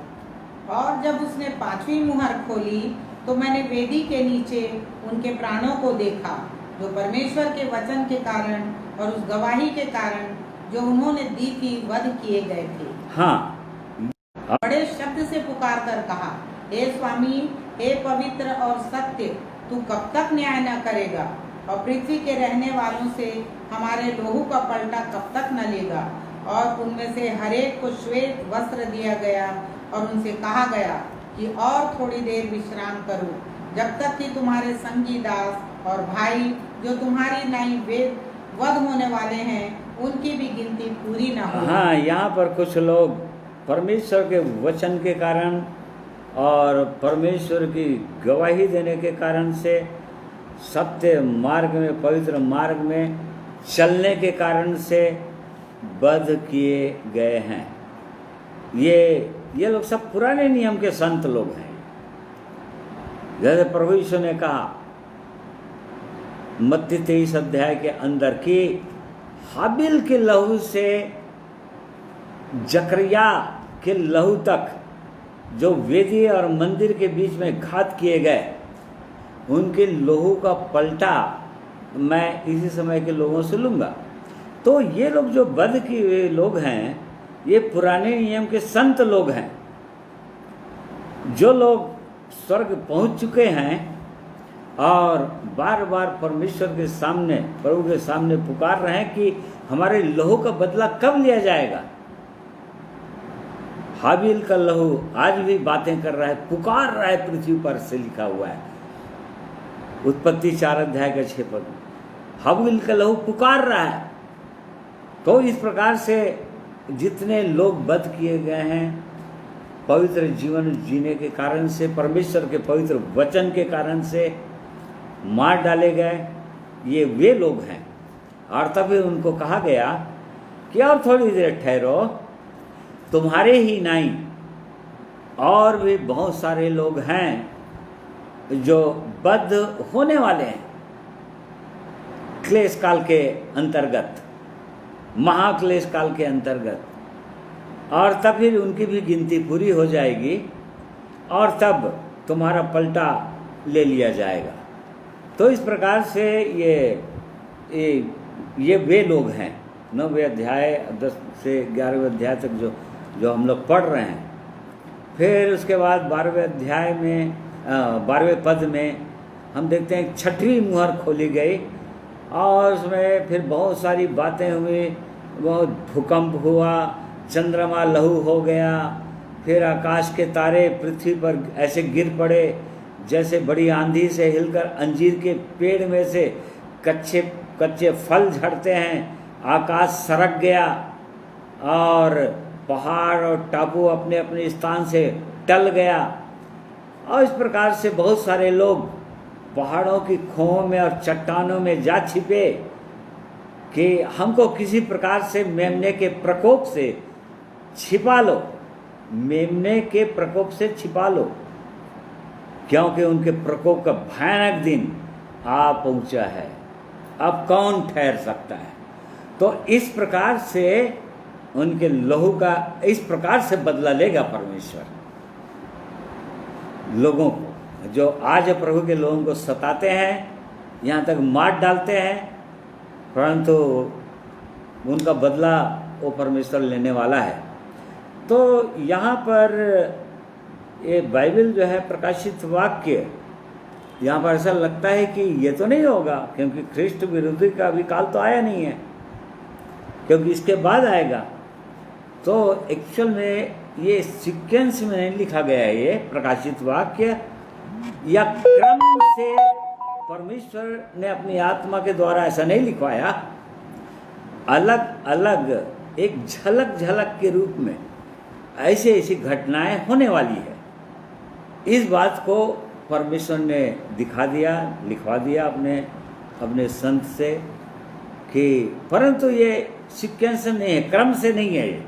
और जब उसने 5वीं मुहर खोली तो मैंने वेदी के नीचे उनके प्राणों को देखा, जो परमेश्वर के वचन के कारण और उस गवाही के कारण जो उन्होंने दी थी वध किए गए थे। हाँ, बड़े शब्द से पुकार कर कहा, हे स्वामी, हे पवित्र और सत्य, तू कब तक न्याय न करेगा और पृथ्वी के रहने वालों से हमारे लोहू का पलटा कब तक न लेगा। और उनमें से हरेक को श्वेत वस्त्र दिया गया और उनसे कहा गया कि और थोड़ी देर विश्राम करो, जब तक कि तुम्हारे संगी दास और भाई जो तुम्हारी नाई वेद वध होने वाले हैं उनकी भी गिनती पूरी न हो। हाँ, यहाँ पर कुछ लोग परमेश्वर के वचन के कारण और परमेश्वर की गवाही देने के कारण से, सत्य मार्ग में, पवित्र मार्ग में चलने के कारण से वध किए गए हैं। ये लोग सब पुराने नियम के संत लोग हैं। जैसे प्रभु यीशु ने कहा मत्ती 23 अध्याय के अंदर कि हाबिल के लहू से जकरिया के लहू तक जो वेदी और मंदिर के बीच में घात किए गए, उनके लहू का पलटा मैं इसी समय के लोगों से लूँगा। तो ये लोग जो वध किए हुए लोग हैं, ये पुराने नियम के संत लोग हैं। जो लोग स्वर्ग पहुंच चुके हैं और बार बार परमेश्वर के सामने, प्रभु के सामने पुकार रहे हैं कि हमारे लहू का बदला कब लिया जाएगा। हाबिल का लहू आज भी बातें कर रहा है, पुकार रहा है पृथ्वी पर, से लिखा हुआ है उत्पत्ति 4 अध्याय के 6 पद। हाबिल का लहू पुकार रहा है। तो इस प्रकार से जितने लोग वध किए गए हैं पवित्र जीवन जीने के कारण से, परमेश्वर के पवित्र वचन के कारण से मार डाले गए, ये वे लोग हैं। और तभी उनको कहा गया कि और थोड़ी देर ठहरो, तुम्हारे ही नहीं और भी बहुत सारे लोग हैं जो वध होने वाले हैं क्लेश काल के अंतर्गत, महाक्लेश काल के अंतर्गत। और तब फिर उनकी भी गिनती पूरी हो जाएगी और तब तुम्हारा पलटा ले लिया जाएगा। तो इस प्रकार से ये वे लोग हैं 9वें अध्याय 10 से 11वें अध्याय तक जो हम लोग पढ़ रहे हैं। फिर उसके बाद 12वें अध्याय में 12वें पद में हम देखते हैं 6वीं मुहर खोली गई और उसमें फिर बहुत सारी बातें हुई, बहुत भूकंप हुआ, चंद्रमा लहू हो गया, फिर आकाश के तारे पृथ्वी पर ऐसे गिर पड़े जैसे बड़ी आंधी से हिलकर अंजीर के पेड़ में से कच्चे फल झड़ते हैं। आकाश सरक गया और पहाड़ और टापू अपने अपने स्थान से टल गया। और इस प्रकार से बहुत सारे लोग पहाड़ों की खोहों में और चट्टानों में जा छिपे कि हमको किसी प्रकार से मेमने के प्रकोप से छिपा लो, मेमने के प्रकोप से छिपा लो, क्योंकि उनके प्रकोप का भयानक दिन आ पहुंचा है। अब कौन ठहर सकता है। तो इस प्रकार से उनके लहू का इस प्रकार से बदला लेगा परमेश्वर लोगों को, जो आज प्रभु के लोगों को सताते हैं, यहाँ तक मार डालते हैं, परंतु उनका बदला वो परमेश्वर लेने वाला है। तो यहाँ पर ये बाइबल जो है प्रकाशित वाक्य, यहाँ पर ऐसा लगता है कि ये तो नहीं होगा, क्योंकि ख्रिस्ट विरोधी का अभी काल तो आया नहीं है, क्योंकि इसके बाद आएगा। तो एक्चुअल में ये सीक्वेंस में नहीं लिखा गया है, ये प्रकाशित वाक्य या क्रम से परमेश्वर ने अपनी आत्मा के द्वारा ऐसा नहीं लिखवाया। अलग अलग एक झलक झलक के रूप में ऐसी ऐसी घटनाएं होने वाली है। इस बात को परमेश्वर ने दिखा दिया, लिखवा दिया अपने संत से कि, परंतु ये सीक्वेंस नहीं है, क्रम से नहीं है ये,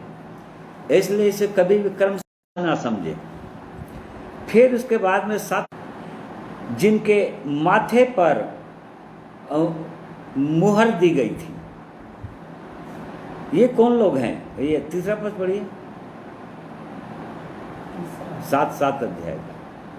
इसलिए इसे कभी भी क्रम से ना समझे। फिर उसके बाद में 7 जिनके माथे पर मुहर दी गई थी, ये कौन लोग हैं? ये तीसरा पद पढ़िए। 7 अध्याय का।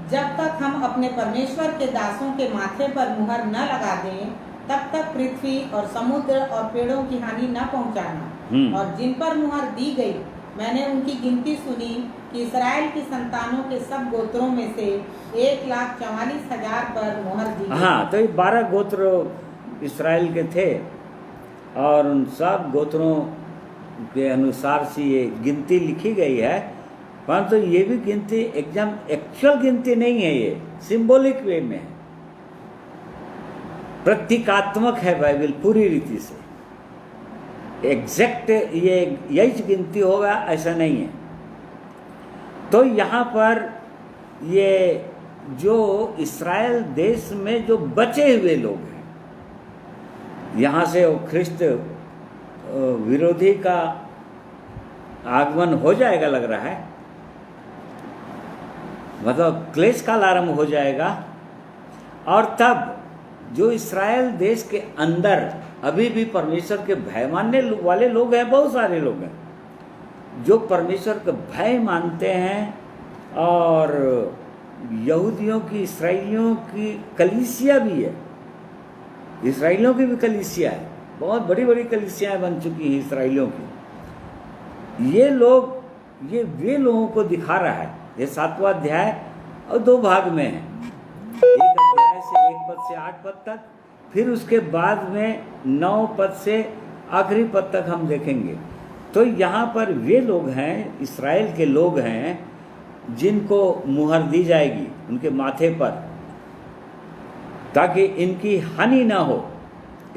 जब तक हम अपने परमेश्वर के दासों के माथे पर मुहर न लगा दें, तब तक पृथ्वी और समुद्र और पेड़ों की हानि न पहुंचाना। और जिन पर मुहर दी गई, मैंने उनकी गिनती सुनी कि इस्राएल की संतानों के सब गोत्रों में से 1,44,000 पर मुहर दी गई। हाँ, तो ये 12 गोत्र इस्राएल के थे और उन सब गोत्रों के अनुसार से ये गिनती लिखी गई है, परंतु ये भी गिनती एकदम एक्चुअल गिनती नहीं है, ये सिंबॉलिक वे में है, प्रतीकात्मक है बाइबल पूरी रीति से। एग्जैक्ट ये यही गिनती होगा ऐसा नहीं है। तो यहाँ पर ये जो इस्राएल देश में जो बचे हुए लोग हैं, यहाँ से वो ख्रिस्त विरोधी का आगमन हो जाएगा लग रहा है, मतलब क्लेश काल आरंभ हो जाएगा। और तब जो इस्राएल देश के अंदर अभी भी परमेश्वर के भय मानने वाले लोग हैं, बहुत सारे लोग हैं जो परमेश्वर का भय मानते हैं, और यहूदियों की, इसराइलियों की कलीसिया भी है, इसराइलियों की भी कलीसिया है, बहुत बड़ी बड़ी कलीसियाएं बन चुकी हैं इसराइलियों की। ये लोग, ये वे लोगों को दिखा रहा है। ये 7वां अध्याय और 2 भाग में है, 1 अध्याय से 1 पद से 8 पद तक, फिर उसके बाद में 9 पद से आखिरी पद तक हम देखेंगे। तो यहाँ पर वे लोग हैं, इस्राएल के लोग हैं, जिनको मुहर दी जाएगी उनके माथे पर, ताकि इनकी हानि ना हो।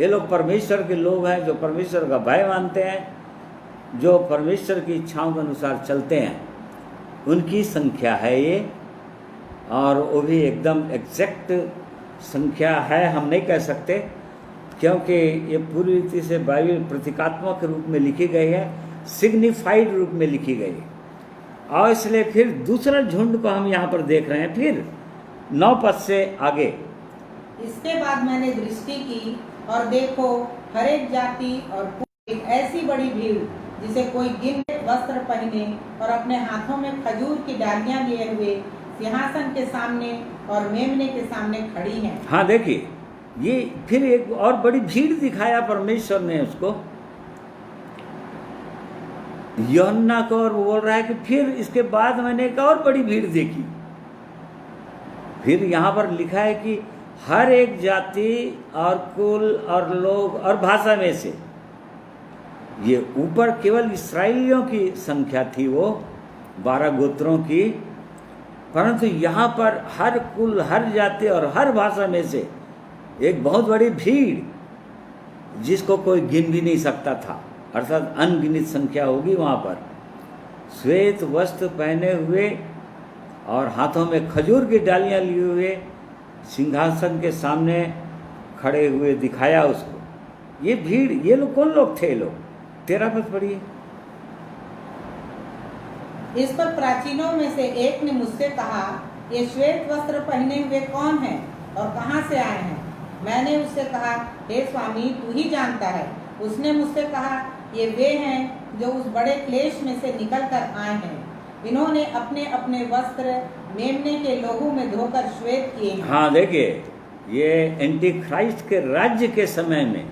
ये लोग परमेश्वर के लोग हैं जो परमेश्वर का भय मानते हैं, जो परमेश्वर की इच्छाओं के अनुसार चलते हैं, उनकी संख्या है ये। और वो भी एकदम एग्जैक्ट संख्या है हम नहीं कह सकते, क्योंकि ये पूरी रीति से बाइबल प्रतीकात्मक रूप में लिखी गई है, सिग्निफाइड रूप में लिखी गई है। और इसलिए फिर दूसरा झुंड को हम यहाँ पर देख रहे हैं, फिर 9 पद से आगे। इसके बाद मैंने दृष्टि की और देखो, हर एक जाति और एक ऐसी बड़ी भीड़ जिसे कोई गिने वस्त्र पहने और अपने हाथों में खजूर की डालियां लिए हुए सिंहासन के सामने और मेमने के सामने खड़ी हैं। हाँ, देखिए, ये फिर एक और बड़ी भीड़ दिखाया परमेश्वर ने उसको, यूहन्ना को, और वो बोल रहा है कि फिर इसके बाद मैंने एक और बड़ी भीड़ देखी। फिर यहाँ पर लिखा है कि हर एक जाति और कुल और लोग और भाषा में से, ये ऊपर केवल इस्राएलियों की संख्या थी, वो 12 गोत्रों की, परंतु यहाँ पर हर कुल, हर जाति और हर भाषा में से एक बहुत बड़ी भीड़, जिसको कोई गिन भी नहीं सकता था, अर्थात अनगिनत संख्या होगी वहाँ पर, श्वेत वस्त्र पहने हुए और हाथों में खजूर की डालियाँ लिए हुए सिंहासन के सामने खड़े हुए दिखाया उसको। ये भीड़, ये लोग कौन लोग थे? लोग 13 पद पढ़िए। इस पर प्राचीनों में से एक ने मुझसे कहा, ये श्वेत वस्त्र पहने हुए कौन है और कहाँ से आए हैं? मैंने उससे कहा, हे स्वामी, तू ही जानता है। उसने मुझसे कहा, ये वे हैं जो उस बड़े क्लेश में से निकल कर आए हैं। इन्होंने अपने अपने वस्त्र मेमने के लोहू में धोकर श्वेत किए हैं। हाँ, देखिए, ये एंटी क्राइस्ट के राज्य के समय में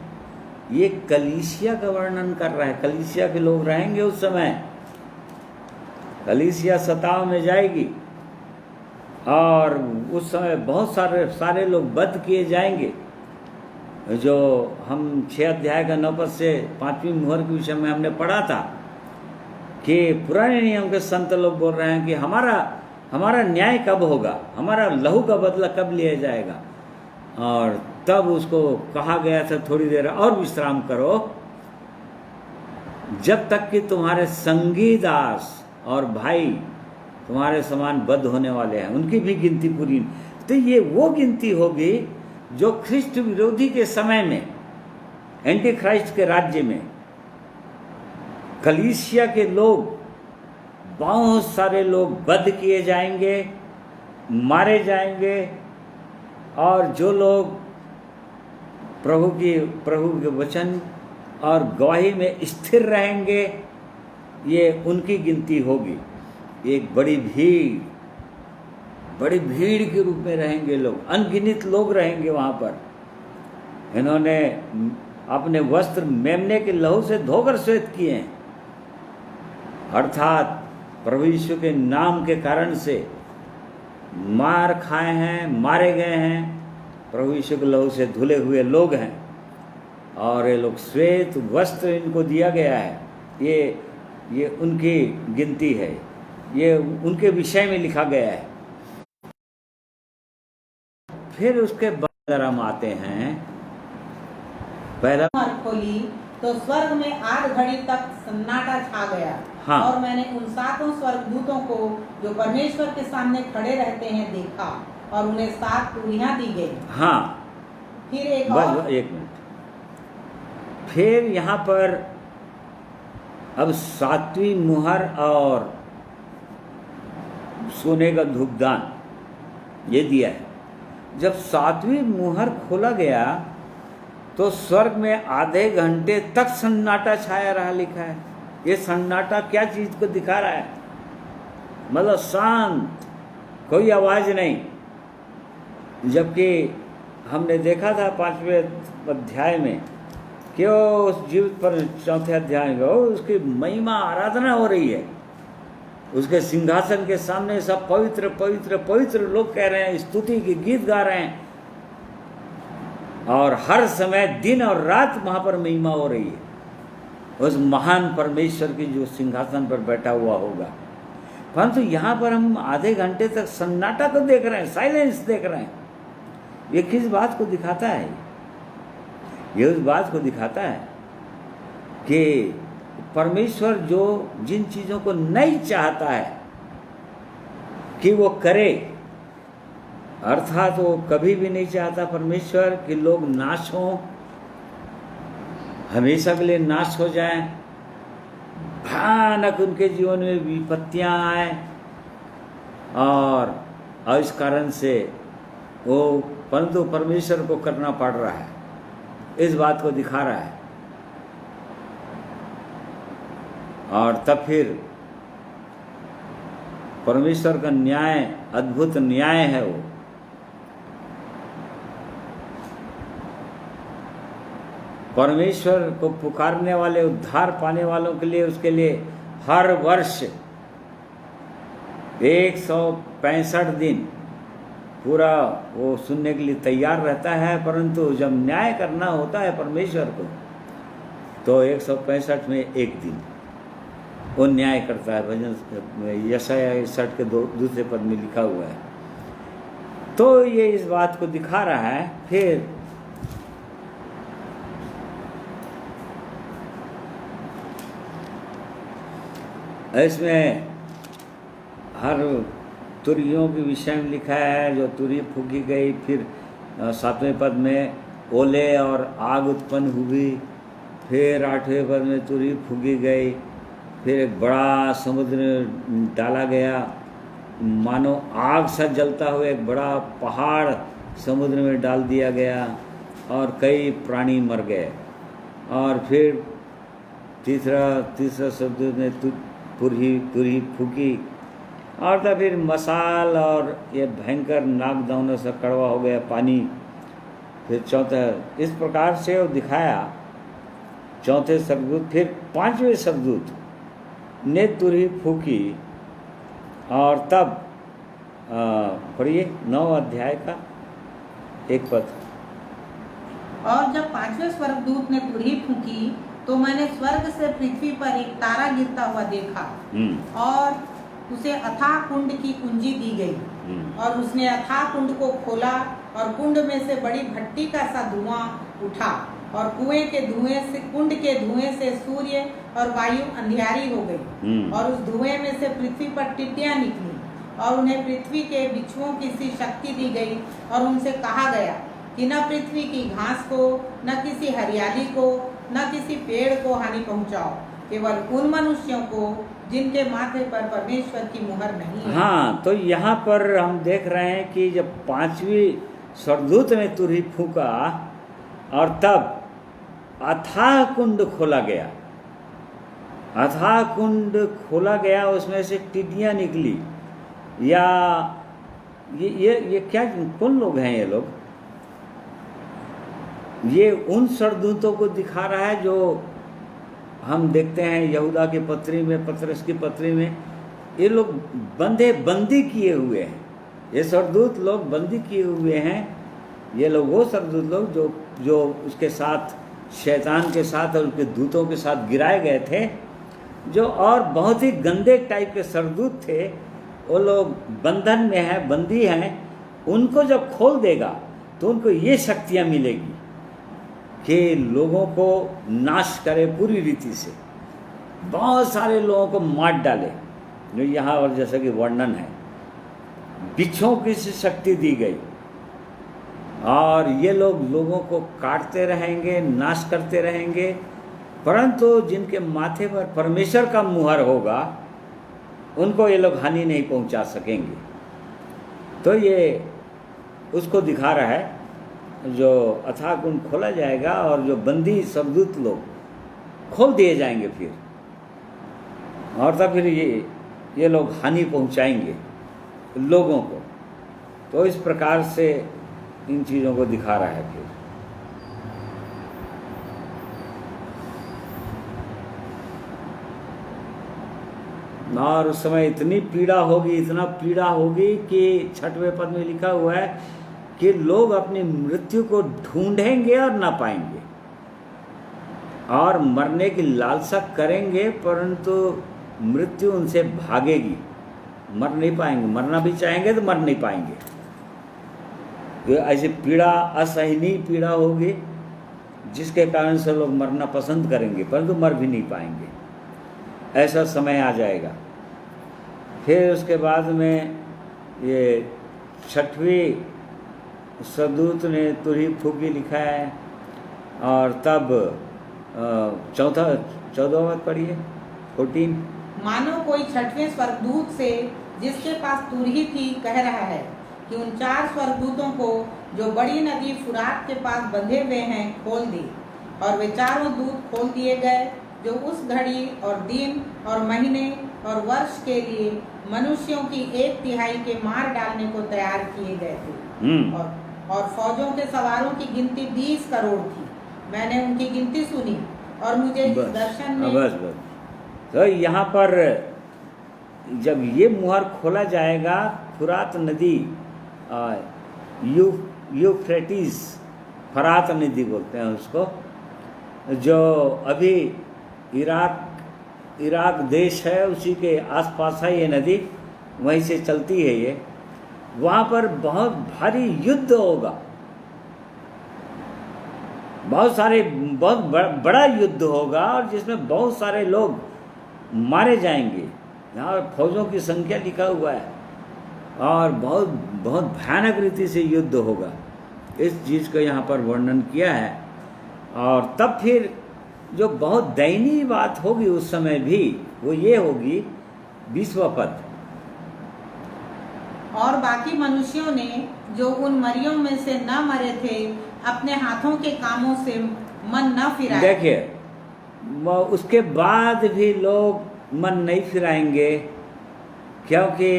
ये कलीसिया का वर्णन कर रहा है। कलीसिया के लोग रहेंगे उस समय, कलीसिया सताव में जाएगी और उस समय बहुत सारे लोग वध किए जाएंगे। जो हम 6 अध्याय का 9 पद से 5वीं मुहर के विषय में हमने पढ़ा था कि पुराने नियम के संत लोग बोल रहे हैं कि हमारा न्याय कब होगा, हमारा लहू का बदला कब लिया जाएगा। और तब उसको कहा गया था, थोड़ी देर और विश्राम करो, जब तक कि तुम्हारे संगी दास और भाई तुम्हारे समान बद्ध होने वाले हैं, उनकी भी गिनती पूरी। तो ये वो गिनती होगी जो ख्रिस्ट विरोधी के समय में, एंटी क्राइस्ट के राज्य में, कलीसिया के लोग, बहुत सारे लोग वध किए जाएंगे, मारे जाएंगे, और जो लोग प्रभु के वचन और गवाही में स्थिर रहेंगे, ये उनकी गिनती होगी। एक बड़ी भीड़ बड़ी भीड़ के रूप में रहेंगे लोग, अनगिनत लोग रहेंगे वहाँ पर। इन्होंने अपने वस्त्र मेमने के लहू से धोकर श्वेत किए हैं, अर्थात प्रभु यीशु के नाम के कारण से मार खाए हैं, मारे गए हैं, प्रभु यीशु के लहू से धुले हुए लोग हैं। और ये लोग श्वेत वस्त्र इनको दिया गया है। ये उनकी गिनती है, ये उनके विषय में लिखा गया है। फिर उसके बाद हम आते हैं पहला खोली तो स्वर्ग में आध घड़ी तक सन्नाटा छा गया। हाँ। और मैंने उन सातों स्वर्गदूतों को जो परमेश्वर के सामने खड़े रहते हैं देखा, और उन्हें 7 तुरियां दी गई। हाँ, फिर एक बस और एक मिनट। फिर यहाँ पर अब 7वीं मुहर और सोने का धूपदान ये दिया है। जब 7वीं मुहर खोला गया तो स्वर्ग में आधे घंटे तक सन्नाटा छाया रहा, लिखा है। ये सन्नाटा क्या चीज को दिखा रहा है? मतलब शांत, कोई आवाज नहीं। जबकि हमने देखा था 5वें अध्याय में कि उस जीवित पर 4थे अध्याय में उसकी महिमा आराधना हो रही है। उसके सिंहासन के सामने सब पवित्र पवित्र पवित्र लोग कह रहे हैं, स्तुति के गीत गा रहे हैं, और हर समय दिन और रात वहां पर महिमा हो रही है उस महान परमेश्वर की जो सिंहासन पर बैठा हुआ होगा। परंतु यहाँ पर हम आधे घंटे तक सन्नाटा को देख रहे हैं, साइलेंस देख रहे हैं। ये किस बात को दिखाता है? ये उस बात को दिखाता है कि परमेश्वर जो जिन चीज़ों को नहीं चाहता है कि वो करे, अर्थात वो कभी भी नहीं चाहता परमेश्वर कि लोग नाश हों, हमेशा के लिए नाश हो जाएं, भयानक उनके जीवन में विपत्तियां आए, और इस कारण से वो परंतु परमेश्वर को करना पड़ रहा है, इस बात को दिखा रहा है। और तब फिर परमेश्वर का न्याय, अद्भुत न्याय है वो। परमेश्वर को पुकारने वाले, उद्धार पाने वालों के लिए, उसके लिए हर वर्ष 165 दिन पूरा वो सुनने के लिए तैयार रहता है। परंतु जब न्याय करना होता है परमेश्वर को, तो 165 में एक दिन वो न्याय करता है। भजन यशाया 61 के दूसरे पद में लिखा हुआ है। तो ये इस बात को दिखा रहा है। फिर इसमें हर तुरियों के विषय में लिखा है, जो तुरी फूकी गई। फिर 7वें पद में ओले और आग उत्पन्न हुई। फिर 8वें पद में तुरी फूकी गई। फिर एक बड़ा समुद्र डाला गया, मानो आग सा जलता हुआ एक बड़ा पहाड़ समुद्र में डाल दिया गया, और कई प्राणी मर गए। और फिर तीसरा शब्द में तुरही फूकी, और तब फिर मसाल और ये भयंकर नागदानों से कड़वा हो गया पानी। फिर चौथा, इस प्रकार से वो दिखाया चौथे स्वर्गदूत। फिर 5वें स्वर्गदूत ने तुरही फूकी, और तब पढ़िए 9 अध्याय का 1 पद। और जब 5वें स्वर्गदूत ने तुरही फूकी तो मैंने स्वर्ग से पृथ्वी पर एक तारा गिरता हुआ देखा, और उसे अथाह कुंड की कुंजी दी गई। और उसने अथाह कुंड को खोला, और कुंड में से बड़ी भट्टी का सा धुआं उठा, और कुएं के धुएं से, कुंड के धुएं से सूर्य और वायु अंधियारी हो गई। और उस धुएं में से पृथ्वी पर टिड्डियां निकली, और उन्हें पृथ्वी के बिच्छुओं की सी शक्ति दी गई। और उनसे कहा गया कि न पृथ्वी की घास को, न किसी हरियाली को, न किसी पेड़ को हानि पहुंचाओ, केवल उन मनुष्यों को जिनके माथे पर परमेश्वर की मुहर नहीं है। हाँ, तो यहाँ पर हम देख रहे हैं कि जब 5वीं स्वर्गदूत ने तुरही फूका, और तब अथाह कुंड खोला गया। अथाह कुंड खोला गया, उसमें से टिड्डियाँ निकली, या ये क्या, कौन लोग हैं ये लोग? ये उन सरदूतों को दिखा रहा है जो हम देखते हैं यहूदा की पत्री में, पतरस की पत्री में। ये लोग बंदी किए हुए हैं, ये सरदूत लोग बंदी किए हुए हैं। ये लोग वो सरदूत लोग जो उसके साथ, शैतान के साथ और उसके दूतों के साथ गिराए गए थे, जो और बहुत ही गंदे टाइप के सरदूत थे। वो लोग बंधन में हैं, बंदी हैं। उनको जब खोल देगा तो उनको ये शक्तियाँ मिलेगी कि लोगों को नाश करे पूरी रीति से, बहुत सारे लोगों को मार डाले, जो यहाँ और जैसा कि वर्णन है। बिच्छों की सी शक्ति दी गई, और ये लोग लोगों को काटते रहेंगे, नाश करते रहेंगे, परंतु जिनके माथे पर परमेश्वर का मुहर होगा उनको ये लोग हानि नहीं पहुंचा सकेंगे। तो ये उसको दिखा रहा है, जो अथाह कुंड खोला जाएगा और जो बंदी सरदूत लोग खोल दिए जाएंगे फिर, और तब फिर ये लोग हानि पहुंचाएंगे लोगों को। तो इस प्रकार से इन चीज़ों को दिखा रहा है फिर। और उस समय इतनी पीड़ा होगी, इतना पीड़ा होगी कि 6वें पद में लिखा हुआ है कि लोग अपनी मृत्यु को ढूंढेंगे और ना पाएंगे, और मरने की लालसा करेंगे, परंतु मृत्यु उनसे भागेगी, मर नहीं पाएंगे। मरना भी चाहेंगे तो मर नहीं पाएंगे। तो ऐसी पीड़ा, असहनीय पीड़ा होगी, जिसके कारण से लोग मरना पसंद करेंगे, परंतु मर भी नहीं पाएंगे। ऐसा समय आ जाएगा। फिर उसके बाद में ये 6वें सरदूत ने तुरही फूकी लिखा है, और तब 14वां पढ़िए 14। मानो कोई 6वें स्वर्गदूत से, जिसके पास तुरही थी, कह रहा है कि उन 4 स्वर्गदूतों को जो बड़ी नदी फुरात के पास बंधे हुए हैं खोल दी। और वे 4 दूत खोल दिए गए जो उस घड़ी और दिन और महीने और वर्ष के लिए मनुष्यों की 1/3 के मार डालने को तैयार किए गए थे। और फौजों के सवारों की गिनती 20 करोड़ थी। मैंने उनकी गिनती सुनी और मुझे इस दर्शन में बस। तो यहाँ पर जब ये मुहर खोला जाएगा, फुरात नदी, यूफ्रेटिस, फरात नदी बोलते हैं उसको, जो अभी इराक देश है, उसी के आसपास है ये नदी, वहीं से चलती है ये। वहाँ पर बहुत भारी युद्ध होगा, बहुत बड़ा युद्ध होगा, और जिसमें बहुत सारे लोग मारे जाएंगे। यहाँ फौजों की संख्या लिखा हुआ है, और बहुत भयानक रीति से युद्ध होगा। इस चीज़ का यहाँ पर वर्णन किया है। और तब फिर जो बहुत दयनीय बात होगी उस समय भी, वो ये होगी 20वां पद। और बाकी मनुष्यों ने जो उन मरियों में से न मरे थे, अपने हाथों के कामों से मन न फिराए। देखिए, उसके बाद भी लोग मन नहीं फिराएंगे, क्योंकि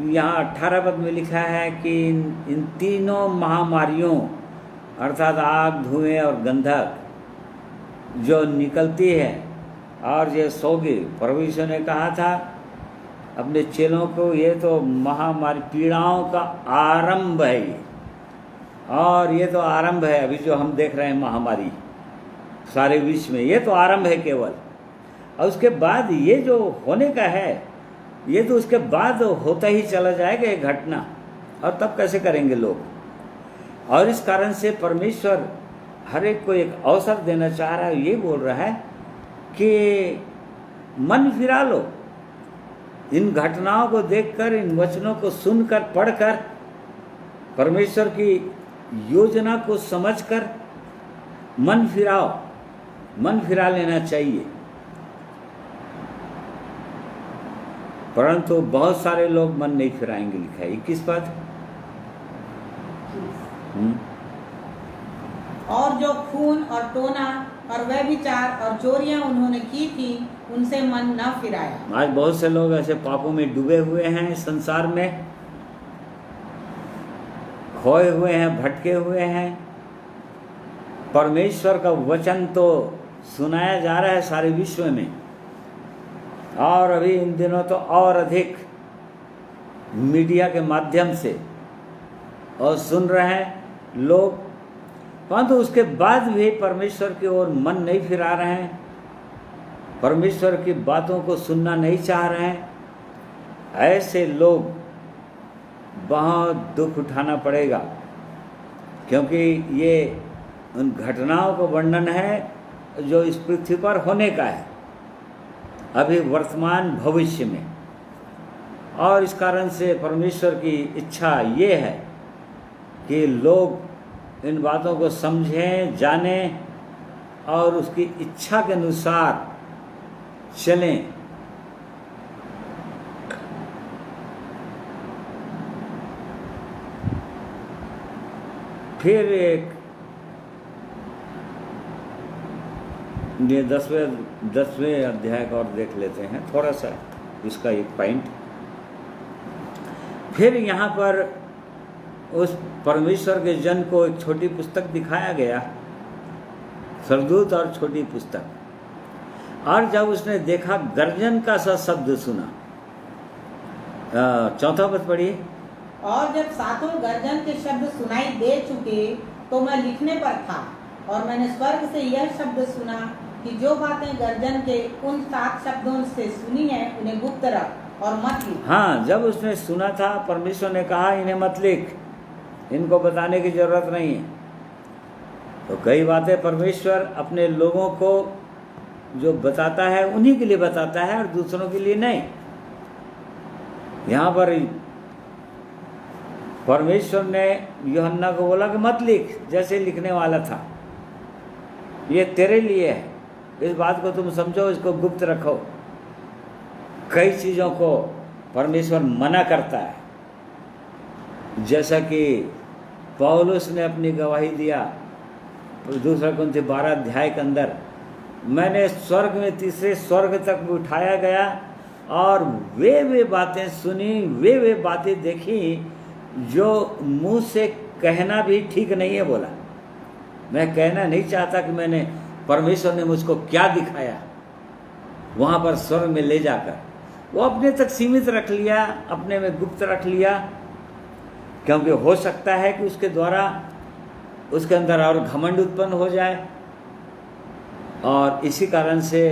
यहाँ 18 पद में लिखा है कि इन तीनों महामारियों अर्थात आग, धुएं और गंधक जो निकलती है और ये सोगी, परमेश्वर ने कहा था अपने चेलों को, ये तो महामारी पीड़ाओं का आरंभ है ये, और ये तो आरंभ है। अभी जो हम देख रहे हैं महामारी सारे विश्व में, ये तो आरंभ है केवल। और उसके बाद ये जो होने का है, ये तो उसके बाद होता ही चला जाएगा ये घटना, और तब कैसे करेंगे लोग। और इस कारण से परमेश्वर हर एक को एक अवसर देना चाह रहा है, ये बोल रहा है कि मन फिरा लो, इन घटनाओं को देखकर, इन वचनों को सुनकर, पढ़कर, परमेश्वर की योजना को समझकर मन फिराओ, मन फिरा लेना चाहिए। परंतु बहुत सारे लोग मन नहीं फिराएंगे, लिखा है 21 पद। और जो खून और टोना और व्यभिचार और चोरियां उन्होंने की थी, उनसे मन न फिराया। आज बहुत से लोग ऐसे पापों में डूबे हुए हैं इस संसार में, खोए हुए हैं, भटके हुए हैं। परमेश्वर का वचन तो सुनाया जा रहा है सारे विश्व में, और अभी इन दिनों तो और अधिक मीडिया के माध्यम से और सुन रहे हैं लोग, परंतु उसके बाद भी परमेश्वर की ओर मन नहीं फिरा रहे हैं, परमेश्वर की बातों को सुनना नहीं चाह रहे हैं। ऐसे लोग बहुत दुख उठाना पड़ेगा, क्योंकि ये उन घटनाओं का वर्णन है जो इस पृथ्वी पर होने का है अभी वर्तमान भविष्य में। और इस कारण से परमेश्वर की इच्छा ये है कि लोग इन बातों को समझें, जानें और उसकी इच्छा के अनुसार चलें। फिर एक ये 10वें अध्याय का और देख लेते हैं थोड़ा सा, इसका एक पॉइंट। फिर यहाँ पर उस परमेश्वर के जन को एक छोटी पुस्तक दिखाया गया, स्वर्गदूत और छोटी पुस्तक। और जब उसने देखा, गर्जन का सा शब्द सुना। 4वां पद पढ़िए। और जब सातों गर्जन के शब्द सुनाई दे चुके तो मैं लिखने पर था, और मैंने स्वर्ग से यह शब्द सुना कि जो बातें गर्जन के उन 7 शब्दों से सुनी है उन्हें गुप्त रख और मत लिख। हाँ, जब उसने सुना था, परमेश्वर ने कहा इन्हें मत लिख, इनको बताने की जरूरत नहीं है। तो कई बातें परमेश्वर अपने लोगों को जो बताता है उन्हीं के लिए बताता है और दूसरों के लिए नहीं। यहाँ पर परमेश्वर ने यूहन्ना को बोला कि मत लिख, जैसे लिखने वाला था, ये तेरे लिए है, इस बात को तुम समझो, इसको गुप्त रखो। कई चीज़ों को परमेश्वर मना करता है, जैसा कि पौलुस ने अपनी गवाही दिया 2 कुरिन्थियों 12 अध्याय के अंदर, मैंने स्वर्ग में तीसरे स्वर्ग तक उठाया गया और वे बातें सुनी, वे बातें देखी जो मुंह से कहना भी ठीक नहीं है। बोला, मैं कहना नहीं चाहता कि मैंने, परमेश्वर ने मुझको क्या दिखाया वहाँ पर स्वर्ग में ले जाकर, वो अपने तक सीमित रख लिया, अपने में गुप्त रख लिया, क्योंकि हो सकता है कि उसके द्वारा उसके अंदर और घमंड उत्पन्न हो जाए। और इसी कारण से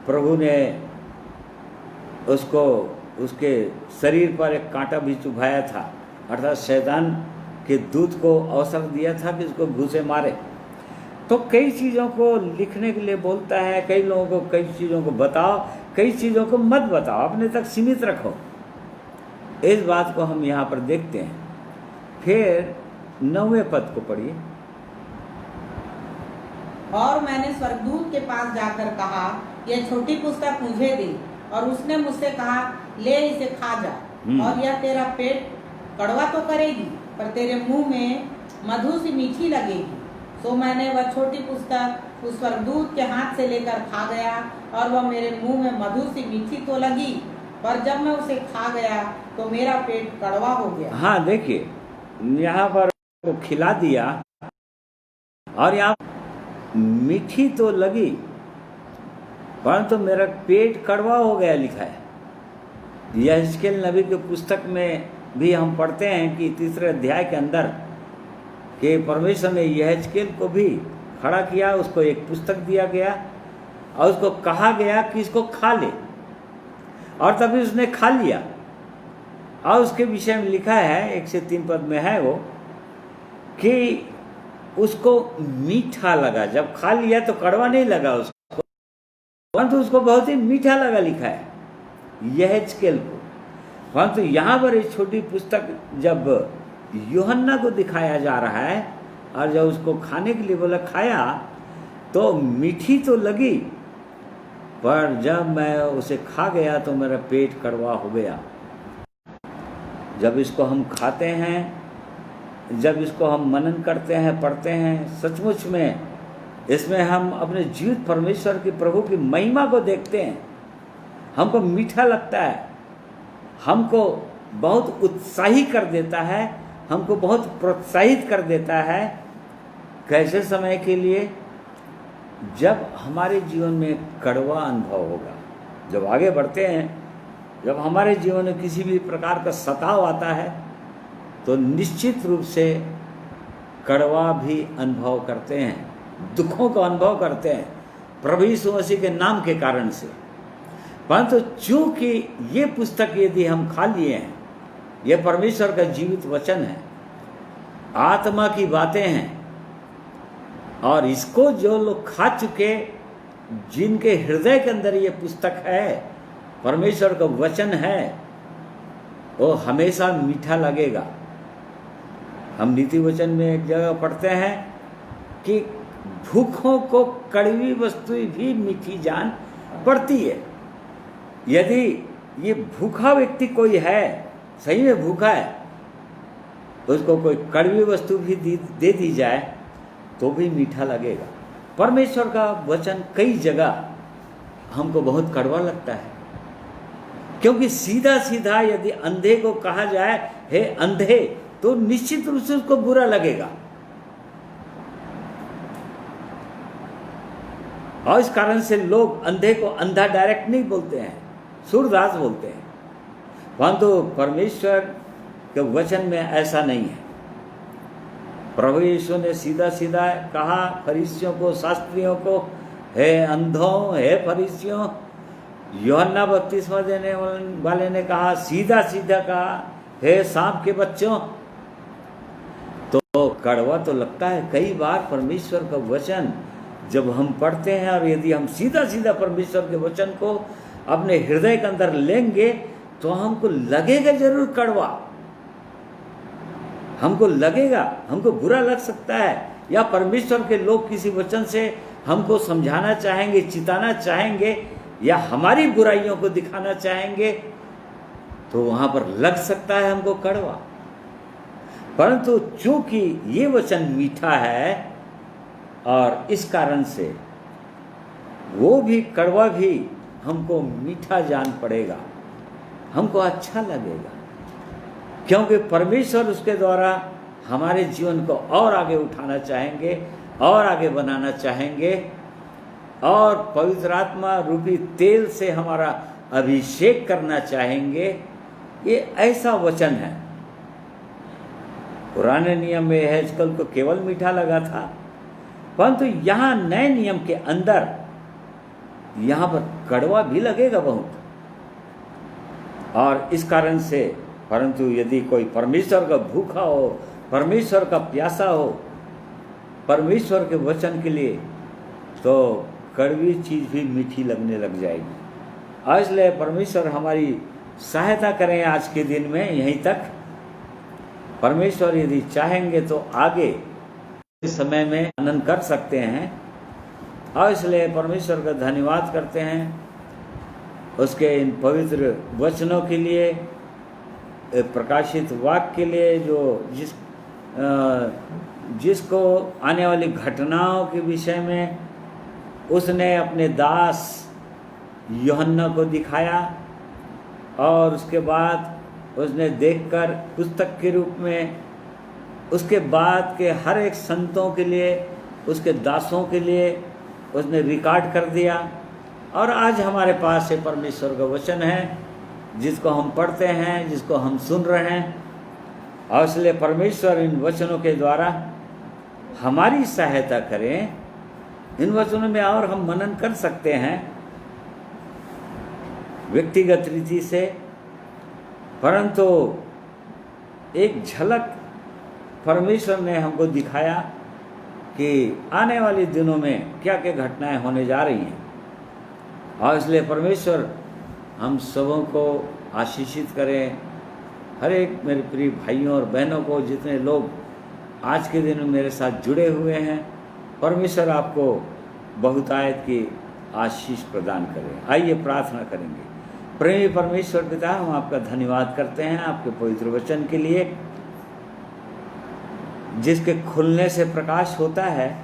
प्रभु ने उसको, उसके शरीर पर एक कांटा भी चुभाया था, अर्थात शैतान के दूत को अवसर दिया था कि उसको घूसे मारे। तो कई चीज़ों को लिखने के लिए बोलता है, कई लोगों को कई चीज़ों को बताओ, कई चीज़ों को मत बताओ, अपने तक सीमित रखो। इस बात को हम यहाँ पर देखते हैं। फिर 9वें पद को पढ़िए। और मैंने स्वर्गदूत के पास जाकर कहा, यह छोटी पुस्तक मुझे दी, और उसने मुझसे कहा, ले इसे खा जा, और यह तेरा पेट कड़वा तो करेगी पर तेरे मुंह में मधु सी मीठी लगेगी। तो मैंने वह छोटी पुस्तक उस स्वर्गदूत के हाथ से लेकर खा गया, और वह मेरे मुंह में मधु सी मीठी तो लगी, पर जब मैं उसे खा गया तो मेरा पेट कड़वा हो गया। हाँ, देखिए यहाँ पर वो खिला दिया और यहाँ मीठी तो लगी परंतु मेरा पेट कड़वा हो गया, लिखा है। यहेजकेल नबी की पुस्तक में भी हम पढ़ते हैं कि 3 अध्याय के अंदर कि परमेश्वर ने यहेजकेल को भी खड़ा किया, उसको एक पुस्तक दिया गया और उसको कहा गया कि इसको खा ले, और तभी उसने खा लिया। और उसके विषय में लिखा है 1 से 3 पद में है वो कि उसको मीठा लगा, जब खा लिया तो कड़वा नहीं लगा उसको, परंतु उसको बहुत ही मीठा लगा, लिखा है यहेजकेल को। परंतु यहाँ पर एक छोटी पुस्तक जब यूहन्ना को दिखाया जा रहा है और जब उसको खाने के लिए बोला, खाया तो मीठी तो लगी, पर जब मैं उसे खा गया तो मेरा पेट कड़वा हो गया। जब इसको हम खाते हैं, जब इसको हम मनन करते हैं, पढ़ते हैं, सचमुच में इसमें हम अपने जीवित परमेश्वर की, प्रभु की महिमा को देखते हैं। हमको मीठा लगता है, हमको बहुत उत्साही कर देता है हमको बहुत प्रोत्साहित कर देता है। कैसे समय के लिए? जब हमारे जीवन में कड़वा अनुभव होगा, जब आगे बढ़ते हैं, जब हमारे जीवन में किसी भी प्रकार का सताव आता है, तो निश्चित रूप से कड़वा भी अनुभव करते हैं, दुखों का अनुभव करते हैं प्रभु यीशु मसीह के नाम के कारण से। परंतु चूंकि ये पुस्तक यदि हम खा लिए हैं, यह परमेश्वर का जीवित वचन है, आत्मा की बातें हैं, और इसको जो लोग खा चुके, जिनके हृदय के अंदर ये पुस्तक है, परमेश्वर का वचन है, वो हमेशा मीठा लगेगा। हम नीति वचन में एक जगह पढ़ते हैं कि भूखों को कड़वी वस्तु भी मीठी जान पड़ती है। यदि ये भूखा व्यक्ति कोई है, सही में भूखा है, उसको कोई कड़वी वस्तु भी दे दी जाए तो भी मीठा लगेगा। परमेश्वर का वचन कई जगह हमको बहुत कड़वा लगता है, क्योंकि सीधा सीधा यदि अंधे को कहा जाए हे अंधे, तो निश्चित रूप से उसको बुरा लगेगा। और इस कारण से लोग अंधे को अंधा डायरेक्ट नहीं बोलते हैं, सूरदास बोलते हैं। परंतु परमेश्वर के वचन में ऐसा नहीं है। प्रभु यीशु ने सीधा सीधा कहा फरीसियों को, शास्त्रियों को, हे अंधों, हे फरीसियों। यूहन्ना बपतिस्मा देने वाले ने कहा, सीधा सीधा कहा, हे सांप के बच्चों। तो कड़वा तो लगता है कई बार परमेश्वर का वचन जब हम पढ़ते हैं, और यदि हम सीधा सीधा परमेश्वर के वचन को अपने हृदय के अंदर लेंगे तो हमको लगेगा जरूर कड़वा, हमको लगेगा, हमको बुरा लग सकता है। या परमेश्वर के लोग किसी वचन से हमको समझाना चाहेंगे, चिताना चाहेंगे, या हमारी बुराइयों को दिखाना चाहेंगे, तो वहां पर लग सकता है हमको कड़वा। परंतु चूंकि ये वचन मीठा है, और इस कारण से वो भी कड़वा भी हमको मीठा जान पड़ेगा, हमको अच्छा लगेगा, क्योंकि परमेश्वर उसके द्वारा हमारे जीवन को और आगे उठाना चाहेंगे, और आगे बनाना चाहेंगे, और पवित्र आत्मा रूपी तेल से हमारा अभिषेक करना चाहेंगे। ये ऐसा वचन है। पुराने नियम में हेजकल को केवल मीठा लगा था, परंतु यहाँ नए नियम के अंदर यहाँ पर कड़वा भी लगेगा बहुत। और इस कारण से, परंतु यदि कोई परमेश्वर का भूखा हो, परमेश्वर का प्यासा हो, परमेश्वर के वचन के लिए, तो कड़वी चीज भी मीठी लगने लग जाएगी। इसलिए परमेश्वर हमारी सहायता करें आज के दिन में यहीं तक। परमेश्वर यदि चाहेंगे तो आगे इस समय में आनंद कर सकते हैं, और इसलिए परमेश्वर का धन्यवाद करते हैं उसके इन पवित्र वचनों के लिए, प्रकाशित वाक्य के लिए, जो जिसको आने वाली घटनाओं के विषय में उसने अपने दास यूहन्ना को दिखाया, और उसके बाद उसने देखकर पुस्तक के रूप में उसके बाद के हर एक संतों के लिए, उसके दासों के लिए उसने रिकॉर्ड कर दिया। और आज हमारे पास ये परमेश्वर का वचन है, जिसको हम पढ़ते हैं, जिसको हम सुन रहे हैं। और इसलिए परमेश्वर इन वचनों के द्वारा हमारी सहायता करें। इन वचनों में और हम मनन कर सकते हैं व्यक्तिगत रीति से, परंतु एक झलक परमेश्वर ने हमको दिखाया कि आने वाले दिनों में क्या क्या घटनाएं होने जा रही हैं। और इसलिए परमेश्वर हम सबों को आशीषित करें। हर एक मेरे प्रिय भाइयों और बहनों को, जितने लोग आज के दिन में मेरे साथ जुड़े हुए हैं, परमेश्वर आपको बहुतायत की आशीष प्रदान करें। आइए प्रार्थना करेंगे। प्रेमी परमेश्वर पिता, हम आपका धन्यवाद करते हैं आपके पवित्र वचन के लिए, जिसके खुलने से प्रकाश होता है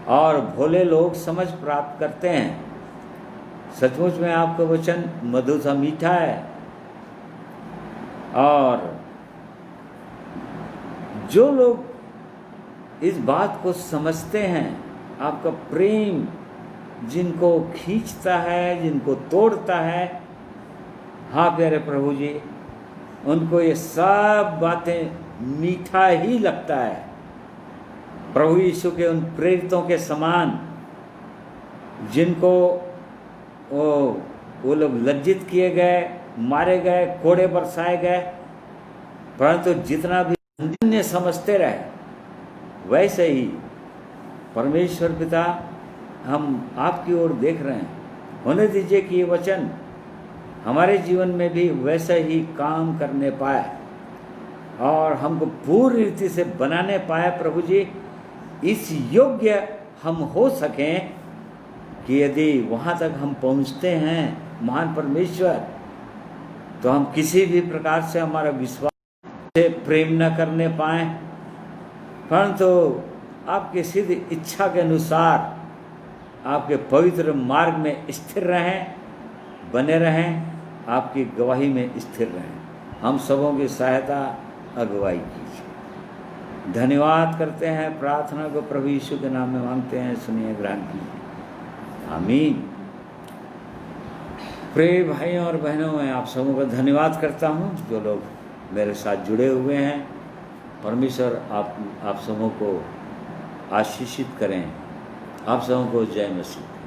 और भोले लोग समझ प्राप्त करते हैं। सचमुच में आपका वचन मधुर सा मीठा है, और जो लोग इस बात को समझते हैं, आपका प्रेम जिनको खींचता है, जिनको तोड़ता है, हाँ प्यारे प्रभु जी, उनको ये सब बातें मीठा ही लगता है। प्रभु यीशु के उन प्रेरितों के समान जिनको वो लोग लज्जित किए गए, मारे गए, कोड़े बरसाए गए, परंतु जितना भी अन्य समझते रहे, वैसे ही परमेश्वर पिता हम आपकी ओर देख रहे हैं। होने दीजिए कि ये वचन हमारे जीवन में भी वैसे ही काम करने पाए और हमको पूरी रीति से बनाने पाए। प्रभु जी, इस योग्य हम हो सकें कि यदि वहाँ तक हम पहुँचते हैं महान परमेश्वर, तो हम किसी भी प्रकार से हमारा विश्वास से प्रेम न करने पाए, परंतु आपकी सिद्ध इच्छा के अनुसार आपके पवित्र मार्ग में स्थिर रहें, बने रहें, आपकी गवाही में स्थिर रहें। हम सबों की सहायता अगुवाई कीजिए। धन्यवाद करते हैं, प्रार्थना को प्रभु यीशु के नाम में मांगते हैं, सुनिए, ग्रहण कीजिए, आमीन। प्रिय भाइयों और बहनों, मैं आप सबों का धन्यवाद करता हूं जो लोग मेरे साथ जुड़े हुए हैं। परमेश्वर आप सबों को आशीषित करें। आप सबों को जय मसीह।